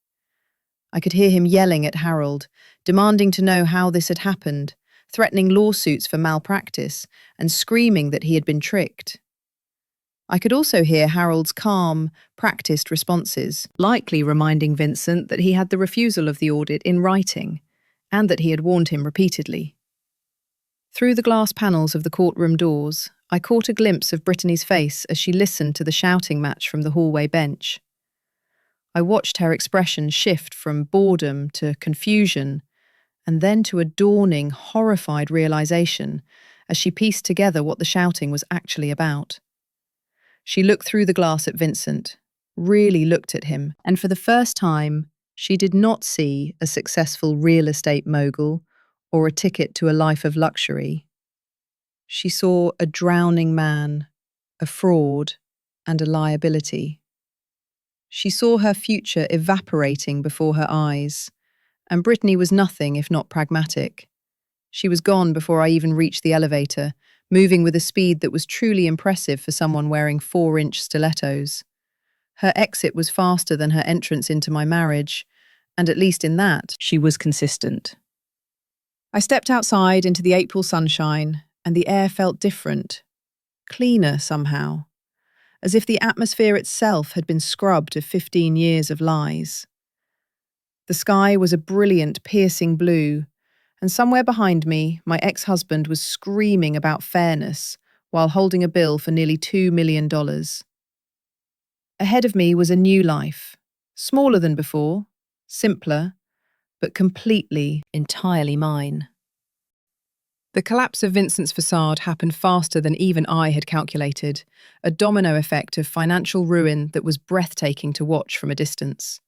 [SPEAKER 1] I could hear him yelling at Harold, demanding to know how this had happened, threatening lawsuits for malpractice, and screaming that he had been tricked. I could also hear Harold's calm, practiced responses, likely reminding Vincent that he had the refusal of the audit in writing, and that he had warned him repeatedly. Through the glass panels of the courtroom doors, I caught a glimpse of Brittany's face as she listened to the shouting match from the hallway bench. I watched her expression shift from boredom to confusion, and then to a dawning, horrified realization as she pieced together what the shouting was actually about. She looked through the glass at Vincent, really looked at him, and for the first time, she did not see a successful real estate mogul or a ticket to a life of luxury. She saw a drowning man, a fraud, and a liability. She saw her future evaporating before her eyes, and Brittany was nothing if not pragmatic. She was gone before I even reached the elevator, moving with a speed that was truly impressive for someone wearing 4-inch stilettos. Her exit was faster than her entrance into my marriage, and at least in that, she was consistent. I stepped outside into the April sunshine, and the air felt different, cleaner somehow, as if the atmosphere itself had been scrubbed of 15 years of lies. The sky was a brilliant, piercing blue, and somewhere behind me, my ex-husband was screaming about fairness while holding a bill for nearly $2 million. Ahead of me was a new life, smaller than before, simpler, but completely, entirely mine. The collapse of Vincent's facade happened faster than even I had calculated, a domino effect of financial ruin that was breathtaking to watch from a distance.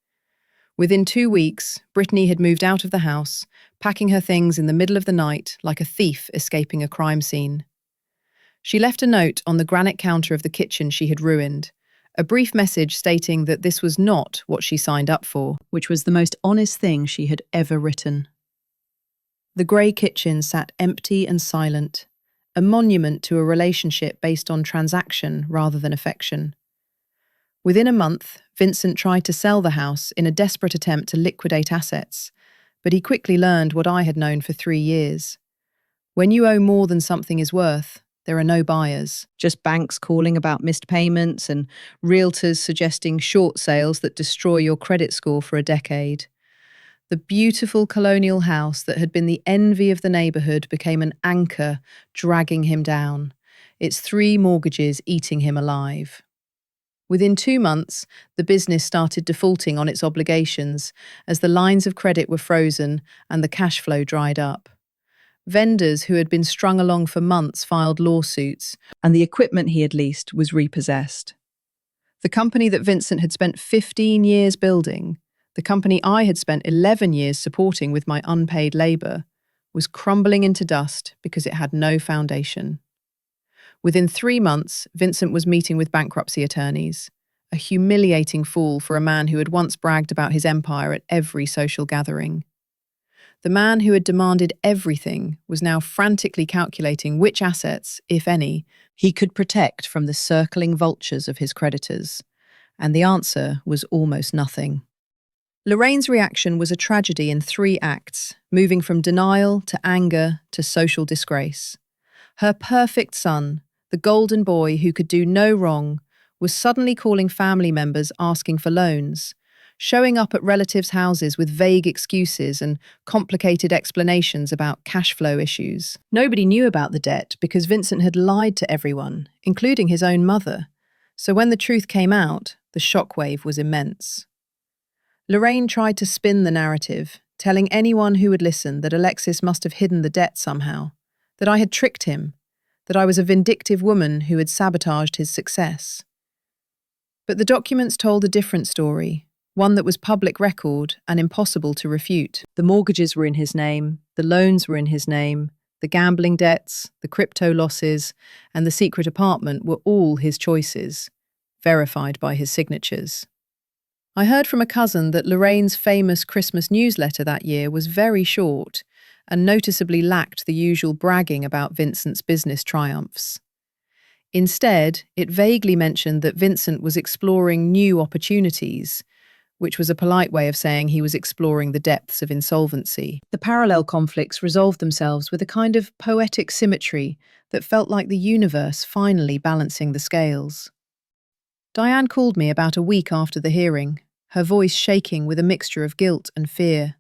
[SPEAKER 1] Within 2 weeks, Brittany had moved out of the house, packing her things in the middle of the night like a thief escaping a crime scene. She left a note on the granite counter of the kitchen she had ruined, a brief message stating that this was not what she signed up for, which was the most honest thing she had ever written. The grey kitchen sat empty and silent, a monument to a relationship based on transaction rather than affection. Within a month, Vincent tried to sell the house in a desperate attempt to liquidate assets, but he quickly learned what I had known for 3 years. When you owe more than something is worth, there are no buyers. Just banks calling about missed payments and realtors suggesting short sales that destroy your credit score for a decade. The beautiful colonial house that had been the envy of the neighbourhood became an anchor dragging him down, its 3 mortgages eating him alive. Within 2 months, the business started defaulting on its obligations as the lines of credit were frozen and the cash flow dried up. Vendors who had been strung along for months filed lawsuits, and the equipment he had leased was repossessed. The company that Vincent had spent 15 years building, the company I had spent 11 years supporting with my unpaid labour, was crumbling into dust because it had no foundation. Within 3 months, Vincent was meeting with bankruptcy attorneys, a humiliating fool for a man who had once bragged about his empire at every social gathering. The man who had demanded everything was now frantically calculating which assets, if any, he could protect from the circling vultures of his creditors, and the answer was almost nothing. Lorraine's reaction was a tragedy in 3 acts, moving from denial to anger to social disgrace. Her perfect son, the golden boy who could do no wrong, was suddenly calling family members asking for loans, showing up at relatives' houses with vague excuses and complicated explanations about cash flow issues. Nobody knew about the debt because Vincent had lied to everyone, including his own mother. So when the truth came out, the shockwave was immense. Lorraine tried to spin the narrative, telling anyone who would listen that Alexis must have hidden the debt somehow, that I had tricked him, that I was a vindictive woman who had sabotaged his success. But the documents told a different story, one that was public record and impossible to refute. The mortgages were in his name, the loans were in his name, the gambling debts, the crypto losses, and the secret apartment were all his choices, verified by his signatures. I heard from a cousin that Lorraine's famous Christmas newsletter that year was very short and noticeably lacked the usual bragging about Vincent's business triumphs. Instead, it vaguely mentioned that Vincent was exploring new opportunities, which was a polite way of saying he was exploring the depths of insolvency. The parallel conflicts resolved themselves with a kind of poetic symmetry that felt like the universe finally balancing the scales. Diane called me about a week after the hearing, her voice shaking with a mixture of guilt and fear.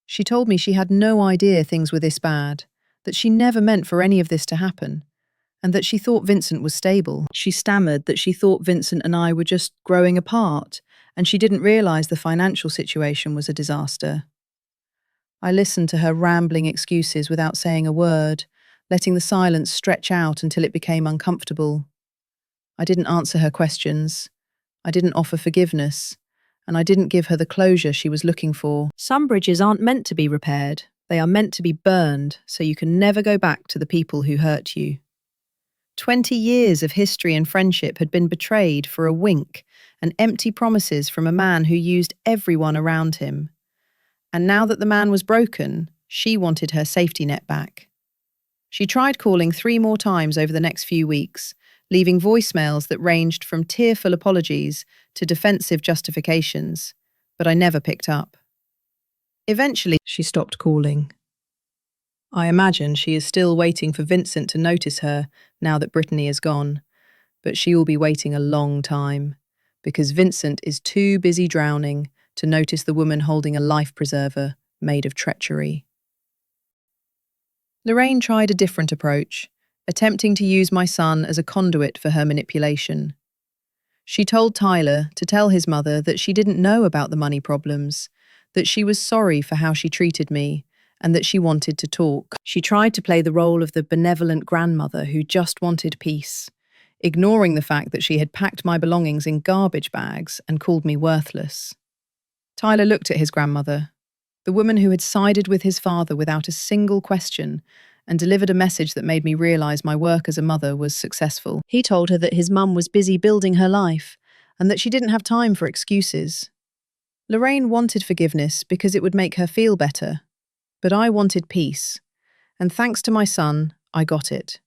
[SPEAKER 1] She told me she had no idea things were this bad, that she never meant for any of this to happen, and that she thought Vincent was stable. She stammered that she thought Vincent and I were just growing apart, and she didn't realise the financial situation was a disaster. I listened to her rambling excuses without saying a word, letting the silence stretch out until it became uncomfortable. I didn't answer her questions. I didn't offer forgiveness. And I didn't give her the closure she was looking for. Some bridges aren't meant to be repaired. They are meant to be burned, so you can never go back to the people who hurt you. 20 years of history and friendship had been betrayed for a wink and empty promises from a man who used everyone around him. And now that the man was broken, she wanted her safety net back. She tried calling 3 more times over the next few weeks, leaving voicemails that ranged from tearful apologies to defensive justifications, but I never picked up. Eventually, she stopped calling. I imagine she is still waiting for Vincent to notice her now that Brittany is gone, but she will be waiting a long time, because Vincent is too busy drowning to notice the woman holding a life preserver made of treachery. Lorraine tried a different approach, attempting to use my son as a conduit for her manipulation. She told Tyler to tell his mother that she didn't know about the money problems, that she was sorry for how she treated me, and that she wanted to talk. She tried to play the role of the benevolent grandmother who just wanted peace, ignoring the fact that she had packed my belongings in garbage bags and called me worthless. Tyler looked at his grandmother, the woman who had sided with his father without a single question, and delivered a message that made me realise my work as a mother was successful. He told her that his mum was busy building her life, and that she didn't have time for excuses. Lorraine wanted forgiveness because it would make her feel better, but I wanted peace, and thanks to my son, I got it.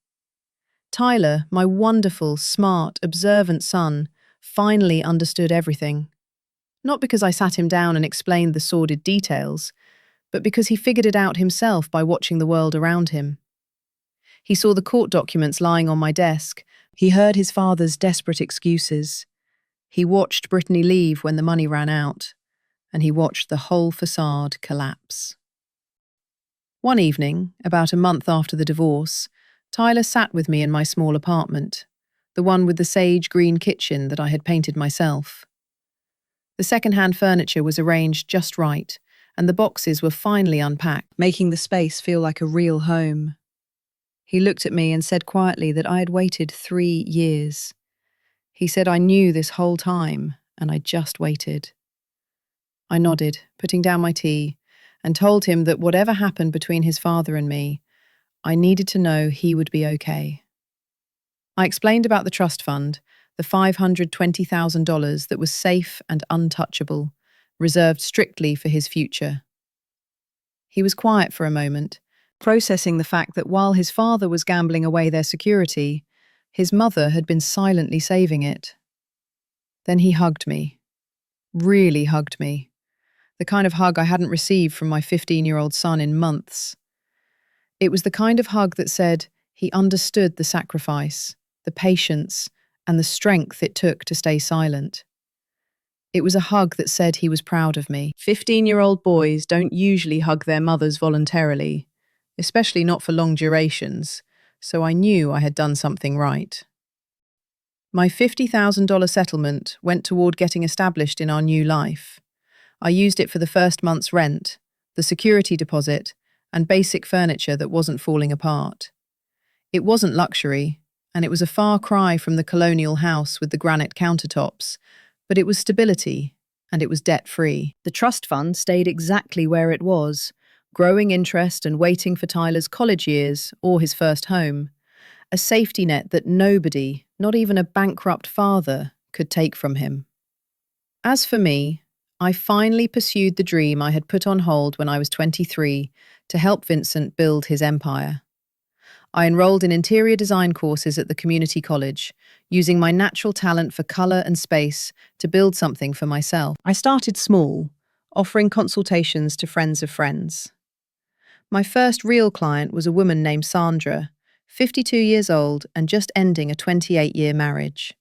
[SPEAKER 1] Tyler, my wonderful, smart, observant son, finally understood everything. Not because I sat him down and explained the sordid details, but because he figured it out himself by watching the world around him. He saw the court documents lying on my desk. He heard his father's desperate excuses. He watched Brittany leave when the money ran out, and he watched the whole facade collapse. One evening, about a month after the divorce, Tyler sat with me in my small apartment, the one with the sage green kitchen that I had painted myself. The second-hand furniture was arranged just right, and the boxes were finely unpacked, making the space feel like a real home. He looked at me and said quietly that I had waited 3 years. He said I knew this whole time, and I just waited. I nodded, putting down my tea, and told him that whatever happened between his father and me, I needed to know he would be okay. I explained about the trust fund, the $520,000 that was safe and untouchable, reserved strictly for his future. He was quiet for a moment, processing the fact that while his father was gambling away their security, his mother had been silently saving it. Then he hugged me. Really hugged me. The kind of hug I hadn't received from my 15-year-old son in months. It was the kind of hug that said he understood the sacrifice, the patience, and the strength it took to stay silent. It was a hug that said he was proud of me. 15-year-old boys don't usually hug their mothers voluntarily, especially not for long durations, so I knew I had done something right. My $50,000 settlement went toward getting established in our new life. I used it for the first month's rent, the security deposit, and basic furniture that wasn't falling apart. It wasn't luxury, and it was a far cry from the colonial house with the granite countertops, but it was stability, and it was debt-free. The trust fund stayed exactly where it was, growing interest and waiting for Tyler's college years or his first home, a safety net that nobody, not even a bankrupt father, could take from him. As for me, I finally pursued the dream I had put on hold when I was 23 to help Vincent build his empire. I enrolled in interior design courses at the community college, using my natural talent for colour and space to build something for myself. I started small, offering consultations to friends of friends. My first real client was a woman named Sandra, 52 years old and just ending a 28-year marriage.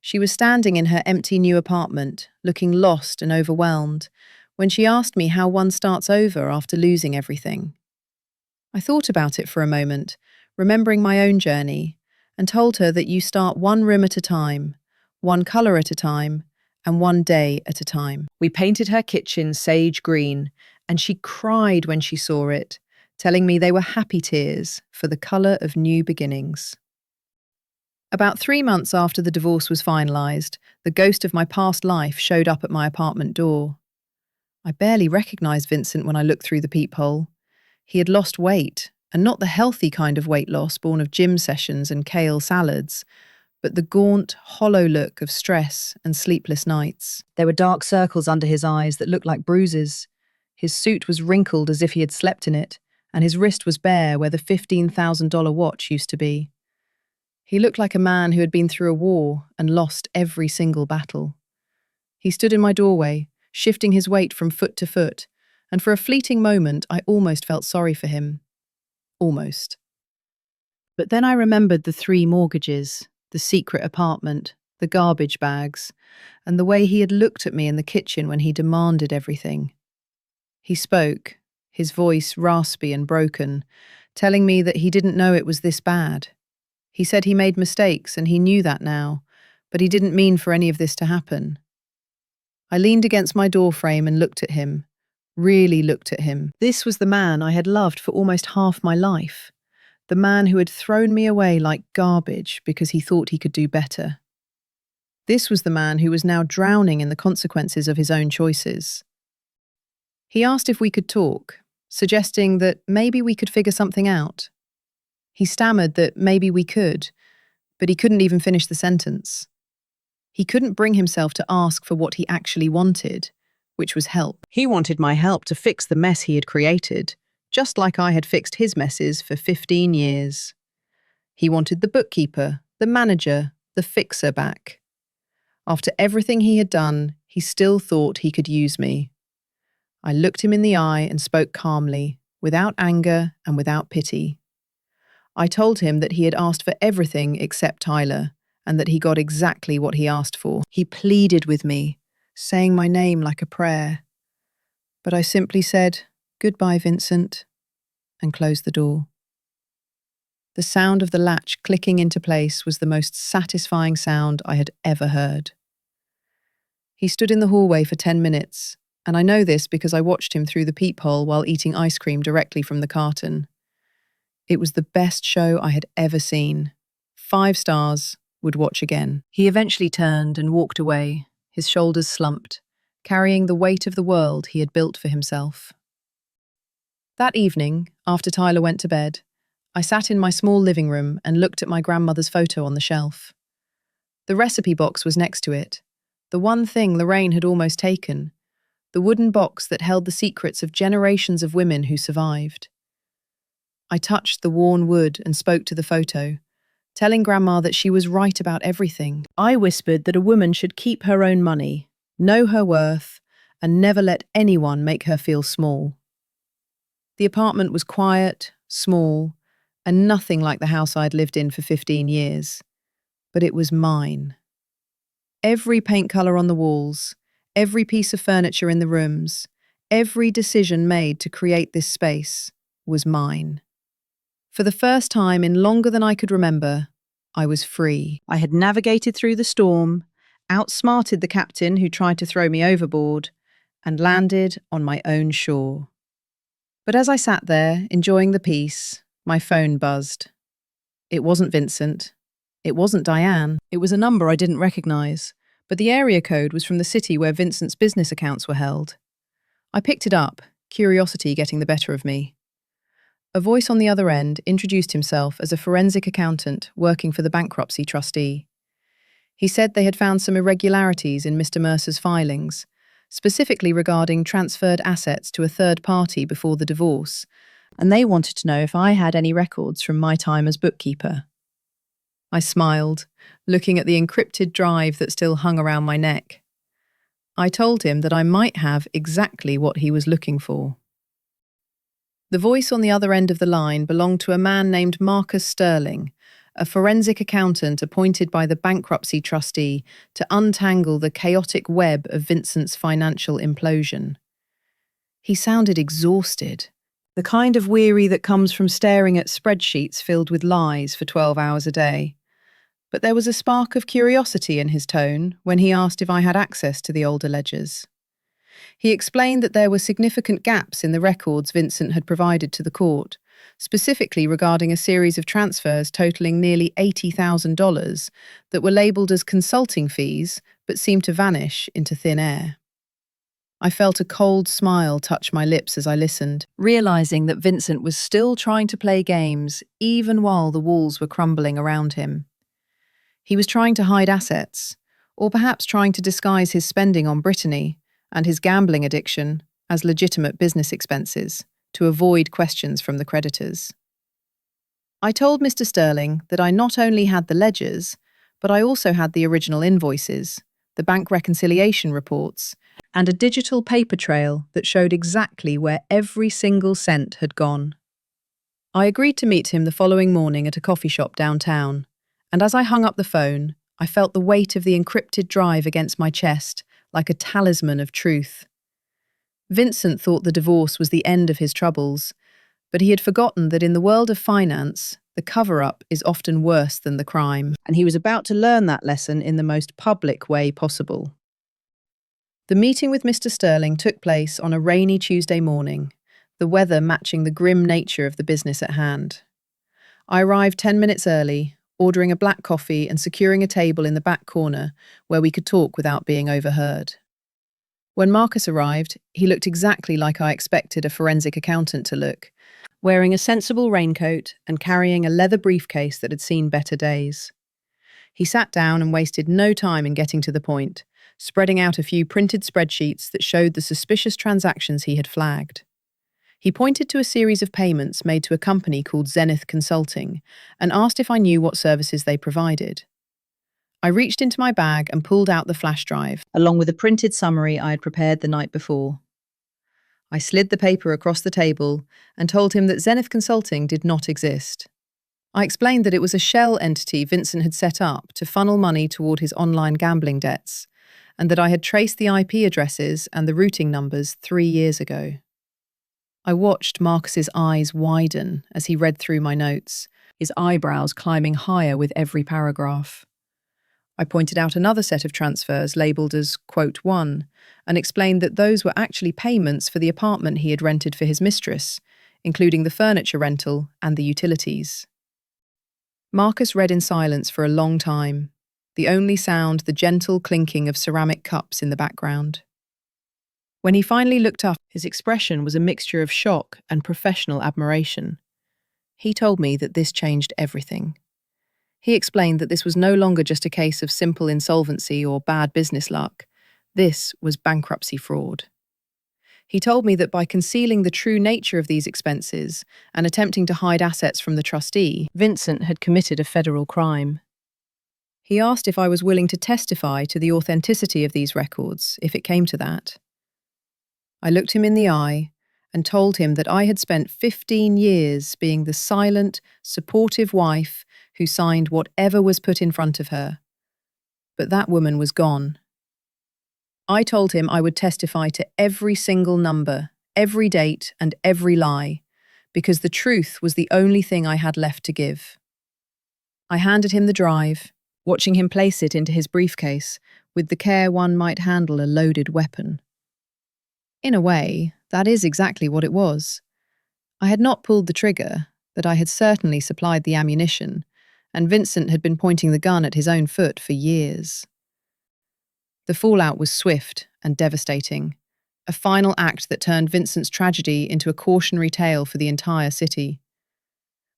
[SPEAKER 1] She was standing in her empty new apartment, looking lost and overwhelmed, when she asked me how one starts over after losing everything. I thought about it for a moment, remembering my own journey, and told her that you start one room at a time, one colour at a time, and one day at a time. We painted her kitchen sage green, and she cried when she saw it, telling me they were happy tears for the colour of new beginnings. About 3 months after the divorce was finalised, the ghost of my past life showed up at my apartment door. I barely recognised Vincent when I looked through the peephole. He had lost weight, and not the healthy kind of weight loss born of gym sessions and kale salads, but the gaunt, hollow look of stress and sleepless nights. There were dark circles under his eyes that looked like bruises. His suit was wrinkled as if he had slept in it, and his wrist was bare where the $15,000 watch used to be. He looked like a man who had been through a war and lost every single battle. He stood in my doorway, shifting his weight from foot to foot, and for a fleeting moment I almost felt sorry for him. Almost. But then I remembered the 3 mortgages, the secret apartment, the garbage bags, and the way he had looked at me in the kitchen when he demanded everything. He spoke, his voice raspy and broken, telling me that he didn't know it was this bad. He said he made mistakes and he knew that now, but he didn't mean for any of this to happen. I leaned against my doorframe and looked at him, really looked at him. This was the man I had loved for almost half my life, the man who had thrown me away like garbage because he thought he could do better. This was the man who was now drowning in the consequences of his own choices. He asked if we could talk, suggesting that maybe we could figure something out. He stammered that maybe we could, but he couldn't even finish the sentence. He couldn't bring himself to ask for what he actually wanted, which was help. He wanted my help to fix the mess he had created, just like I had fixed his messes for 15 years. He wanted the bookkeeper, the manager, the fixer back. After everything he had done, he still thought he could use me. I looked him in the eye and spoke calmly, without anger and without pity. I told him that he had asked for everything except Tyler, and that he got exactly what he asked for. He pleaded with me, saying my name like a prayer. But I simply said, "Goodbye, Vincent," and closed the door. The sound of the latch clicking into place was the most satisfying sound I had ever heard. He stood in the hallway for 10 minutes, and I know this because I watched him through the peephole while eating ice cream directly from the carton. It was the best show I had ever seen. 5 stars, would watch again. He eventually turned and walked away, his shoulders slumped, carrying the weight of the world he had built for himself. That evening, after Tyler went to bed, I sat in my small living room and looked at my grandmother's photo on the shelf. The recipe box was next to it, the one thing Lorraine had almost taken, the wooden box that held the secrets of generations of women who survived. I touched the worn wood and spoke to the photo, telling Grandma that she was right about everything. I whispered that a woman should keep her own money, know her worth, and never let anyone make her feel small. The apartment was quiet, small, and nothing like the house I'd lived in for 15 years. But it was mine. Every paint colour on the walls, every piece of furniture in the rooms, every decision made to create this space was mine. For the first time in longer than I could remember, I was free. I had navigated through the storm, outsmarted the captain who tried to throw me overboard, and landed on my own shore. But as I sat there, enjoying the peace, my phone buzzed. It wasn't Vincent. It wasn't Diane. It was a number I didn't recognise, but the area code was from the city where Vincent's business accounts were held. I picked it up, curiosity getting the better of me. A voice on the other end introduced himself as a forensic accountant working for the bankruptcy trustee. He said they had found some irregularities in Mr. Mercer's filings, specifically regarding transferred assets to a third party before the divorce, and they wanted to know if I had any records from my time as bookkeeper. I smiled, looking at the encrypted drive that still hung around my neck. I told him that I might have exactly what he was looking for. The voice on the other end of the line belonged to a man named Marcus Sterling, a forensic accountant appointed by the bankruptcy trustee to untangle the chaotic web of Vincent's financial implosion. He sounded exhausted, the kind of weary that comes from staring at spreadsheets filled with lies for 12 hours a day. But there was a spark of curiosity in his tone when he asked if I had access to the older ledgers. He explained that there were significant gaps in the records Vincent had provided to the court, specifically regarding a series of transfers totaling nearly $80,000 that were labelled as consulting fees but seemed to vanish into thin air. I felt a cold smile touch my lips as I listened, realising that Vincent was still trying to play games even while the walls were crumbling around him. He was trying to hide assets, or perhaps trying to disguise his spending on Brittany and his gambling addiction as legitimate business expenses to avoid questions from the creditors. I told Mr. Sterling that I not only had the ledgers, but I also had the original invoices, the bank reconciliation reports, and a digital paper trail that showed exactly where every single cent had gone. I agreed to meet him the following morning at a coffee shop downtown, and as I hung up the phone, I felt the weight of the encrypted drive against my chest like a talisman of truth. Vincent thought the divorce was the end of his troubles, but he had forgotten that in the world of finance, the cover-up is often worse than the crime, and he was about to learn that lesson in the most public way possible. The meeting with Mr. Sterling took place on a rainy Tuesday morning, the weather matching the grim nature of the business at hand. I arrived 10 minutes early, ordering a black coffee and securing a table in the back corner where we could talk without being overheard. When Marcus arrived, he looked exactly like I expected a forensic accountant to look, wearing a sensible raincoat and carrying a leather briefcase that had seen better days. He sat down and wasted no time in getting to the point, spreading out a few printed spreadsheets that showed the suspicious transactions he had flagged. He pointed to a series of payments made to a company called Zenith Consulting and asked if I knew what services they provided. I reached into my bag and pulled out the flash drive, along with a printed summary I had prepared the night before. I slid the paper across the table and told him that Zenith Consulting did not exist. I explained that it was a shell entity Vincent had set up to funnel money toward his online gambling debts, and that I had traced the IP addresses and the routing numbers 3 years ago. I watched Marcus's eyes widen as he read through my notes, his eyebrows climbing higher with every paragraph. I pointed out another set of transfers labelled as Quote 1 and explained that those were actually payments for the apartment he had rented for his mistress, including the furniture rental and the utilities. Marcus read in silence for a long time, the only sound the gentle clinking of ceramic cups in the background. When he finally looked up, his expression was a mixture of shock and professional admiration. He told me that this changed everything. He explained that this was no longer just a case of simple insolvency or bad business luck. This was bankruptcy fraud. He told me that by concealing the true nature of these expenses and attempting to hide assets from the trustee, Vincent had committed a federal crime. He asked if I was willing to testify to the authenticity of these records, if it came to that. I looked him in the eye and told him that I had spent 15 years being the silent, supportive wife who signed whatever was put in front of her. But that woman was gone. I told him I would testify to every single number, every date, and every lie, because the truth was the only thing I had left to give. I handed him the drive, watching him place it into his briefcase with the care one might handle a loaded weapon. In a way, that is exactly what it was. I had not pulled the trigger, but I had certainly supplied the ammunition, and Vincent had been pointing the gun at his own foot for years. The fallout was swift and devastating, a final act that turned Vincent's tragedy into a cautionary tale for the entire city.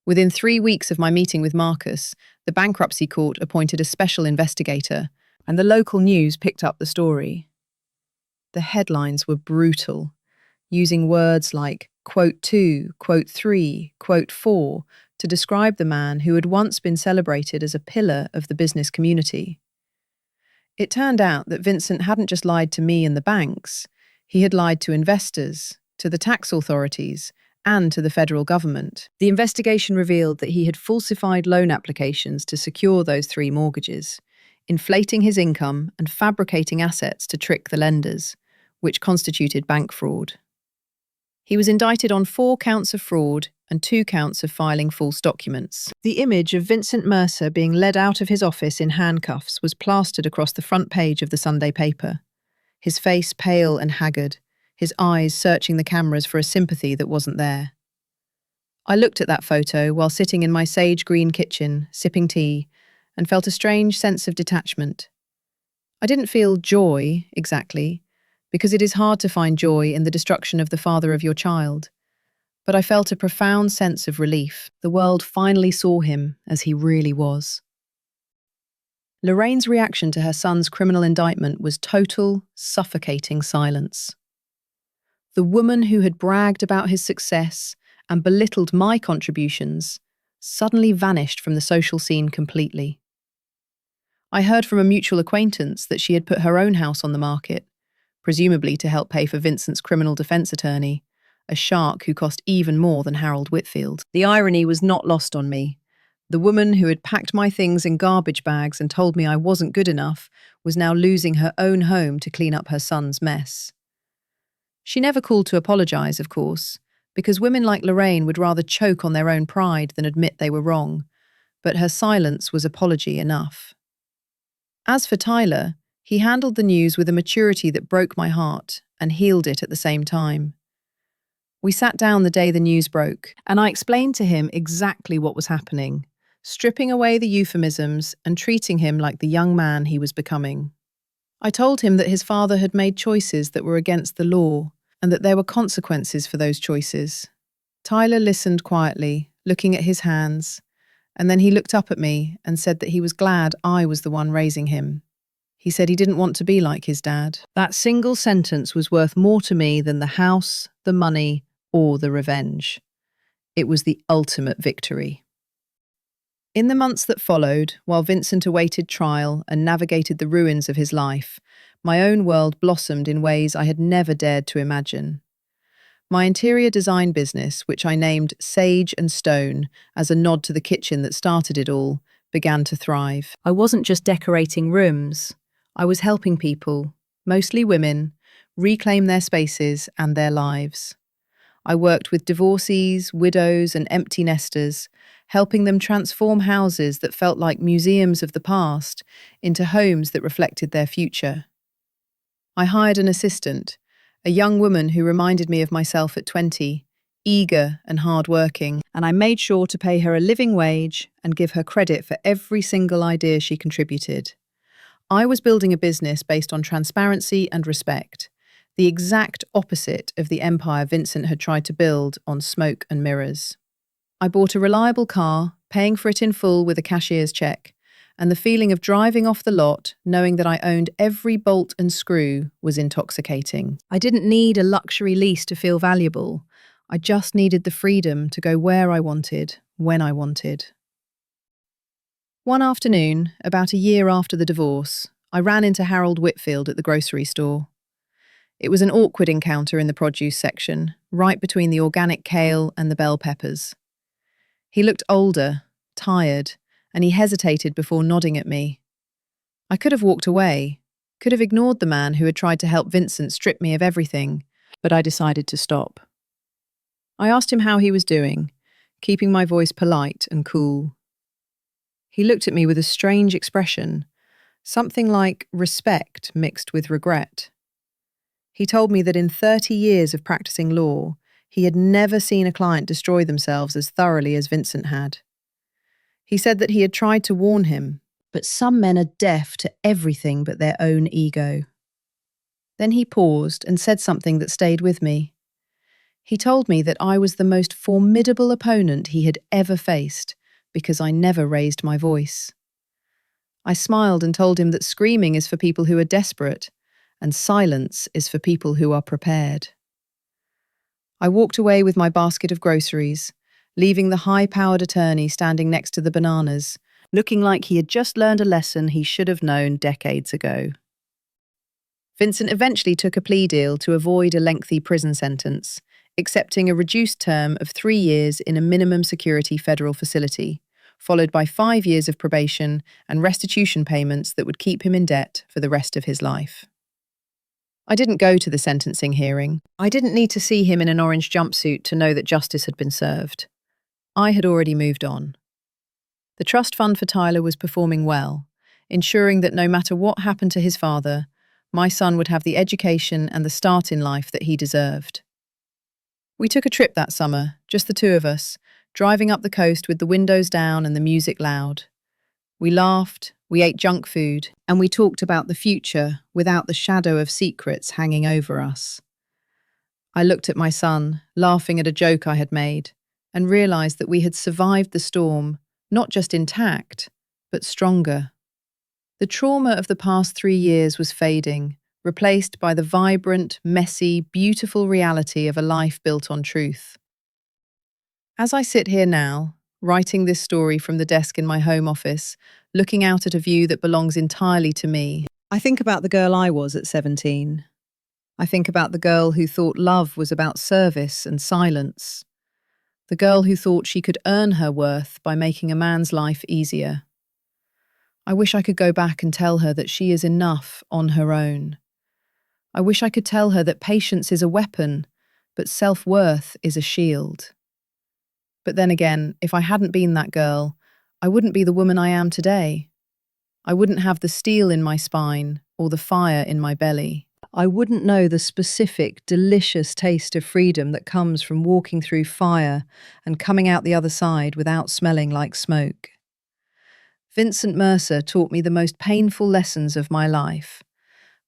[SPEAKER 1] Within 3 weeks of my meeting with Marcus, the bankruptcy court appointed a special investigator, and the local news picked up the story. The headlines were brutal, using words like quote 2, quote 3, quote 4 to describe the man who had once been celebrated as a pillar of the business community. It turned out that Vincent hadn't just lied to me and the banks, he had lied to investors, to the tax authorities, and to the federal government. The investigation revealed that he had falsified loan applications to secure those 3 mortgages, inflating his income and fabricating assets to trick the lenders, which constituted bank fraud. He was indicted on 4 counts of fraud and 2 counts of filing false documents. The image of Vincent Mercer being led out of his office in handcuffs was plastered across the front page of the Sunday paper. His face pale and haggard, his eyes searching the cameras for a sympathy that wasn't there. I looked at that photo while sitting in my sage green kitchen, sipping tea, and felt a strange sense of detachment. I didn't feel joy, exactly, because it is hard to find joy in the destruction of the father of your child. But I felt a profound sense of relief. The world finally saw him as he really was. Lorraine's reaction to her son's criminal indictment was total, suffocating silence. The woman who had bragged about his success and belittled my contributions suddenly vanished from the social scene completely. I heard from a mutual acquaintance that she had put her own house on the market, presumably to help pay for Vincent's criminal defense attorney, a shark who cost even more than Harold Whitfield. The irony was not lost on me. The woman who had packed my things in garbage bags and told me I wasn't good enough was now losing her own home to clean up her son's mess. She never called to apologize, of course, because women like Lorraine would rather choke on their own pride than admit they were wrong, but her silence was apology enough. As for Tyler, he handled the news with a maturity that broke my heart and healed it at the same time. We sat down the day the news broke, and I explained to him exactly what was happening, stripping away the euphemisms and treating him like the young man he was becoming. I told him that his father had made choices that were against the law, and that there were consequences for those choices. Tyler listened quietly, looking at his hands, and then he looked up at me and said that he was glad I was the one raising him. He said he didn't want to be like his dad. That single sentence was worth more to me than the house, the money, or the revenge. It was the ultimate victory. In the months that followed, while Vincent awaited trial and navigated the ruins of his life, my own world blossomed in ways I had never dared to imagine. My interior design business, which I named Sage and Stone as a nod to the kitchen that started it all, began to thrive. I wasn't just decorating rooms. I was helping people, mostly women, reclaim their spaces and their lives. I worked with divorcees, widows, and empty nesters, helping them transform houses that felt like museums of the past into homes that reflected their future. I hired an assistant, a young woman who reminded me of myself at 20, eager and hard-working, and I made sure to pay her a living wage and give her credit for every single idea she contributed. I was building a business based on transparency and respect. the exact opposite of the empire Vincent had tried to build on smoke and mirrors. I bought a reliable car, paying for it in full with a cashier's check, and the feeling of driving off the lot, knowing that I owned every bolt and screw, was intoxicating. I didn't need a luxury lease to feel valuable. I just needed the freedom to go where I wanted, when I wanted. One afternoon, about a year after the divorce, I ran into Harold Whitfield at the grocery store. It was an awkward encounter in the produce section, right between the organic kale and the bell peppers. He looked older, tired, and he hesitated before nodding at me. I could have walked away, could have ignored the man who had tried to help Vincent strip me of everything, but I decided to stop. I asked him how he was doing, keeping my voice polite and cool. He looked at me with a strange expression, something like respect mixed with regret. He told me that in 30 years of practicing law, he had never seen a client destroy themselves as thoroughly as Vincent had. He said that he had tried to warn him, but some men are deaf to everything but their own ego. Then he paused and said something that stayed with me. He told me that I was the most formidable opponent he had ever faced because I never raised my voice. I smiled and told him that screaming is for people who are desperate, and silence is for people who are prepared. I walked away with my basket of groceries, leaving the high-powered attorney standing next to the bananas, looking like he had just learned a lesson he should have known decades ago. Vincent eventually took a plea deal to avoid a lengthy prison sentence, accepting a reduced term of 3 years in a minimum security federal facility, followed by 5 years of probation and restitution payments that would keep him in debt for the rest of his life. I didn't go to the sentencing hearing. I didn't need to see him in an orange jumpsuit to know that justice had been served. I had already moved on. The trust fund for Tyler was performing well, ensuring that no matter what happened to his father, my son would have the education and the start in life that he deserved. We took a trip that summer, just the two of us, driving up the coast with the windows down and the music loud. We laughed, we ate junk food, and we talked about the future without the shadow of secrets hanging over us. I looked at my son, laughing at a joke I had made, and realized that we had survived the storm, not just intact, but stronger. The trauma of the past 3 years was fading, replaced by the vibrant, messy, beautiful reality of a life built on truth. As I sit here now, writing this story from the desk in my home office, looking out at a view that belongs entirely to me, I think about the girl I was at 17. I think about the girl who thought love was about service and silence. The girl who thought she could earn her worth by making a man's life easier. I wish I could go back and tell her that she is enough on her own. I wish I could tell her that patience is a weapon, but self-worth is a shield. But then again, if I hadn't been that girl, I wouldn't be the woman I am today. I wouldn't have the steel in my spine or the fire in my belly. I wouldn't know the specific, delicious taste of freedom that comes from walking through fire and coming out the other side without smelling like smoke. Vincent Mercer taught me the most painful lessons of my life,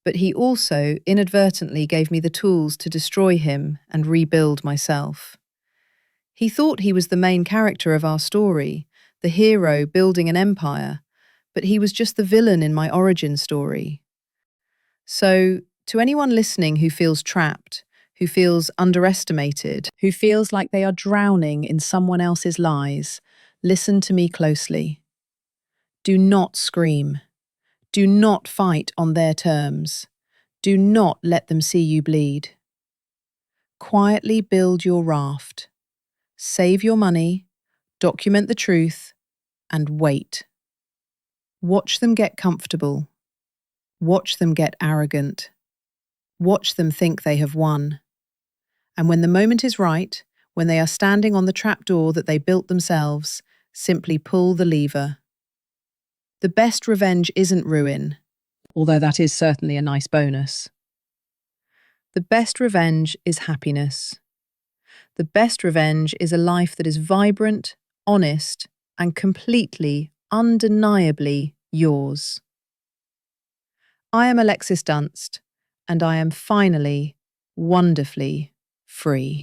[SPEAKER 1] but he also inadvertently gave me the tools to destroy him and rebuild myself. He thought he was the main character of our story, the hero building an empire, but he was just the villain in my origin story. So, to anyone listening who feels trapped, who feels underestimated, who feels like they are drowning in someone else's lies, listen to me closely. Do not scream. Do not fight on their terms. Do not let them see you bleed. Quietly build your raft. Save your money, document the truth, and wait. Watch them get comfortable. Watch them get arrogant. Watch them think they have won. And when the moment is right, when they are standing on the trapdoor that they built themselves, simply pull the lever. The best revenge isn't ruin, although that is certainly a nice bonus. The best revenge is happiness. The best revenge is a life that is vibrant, honest, and completely, undeniably yours. I am Alexis Dunst, and I am finally wonderfully free.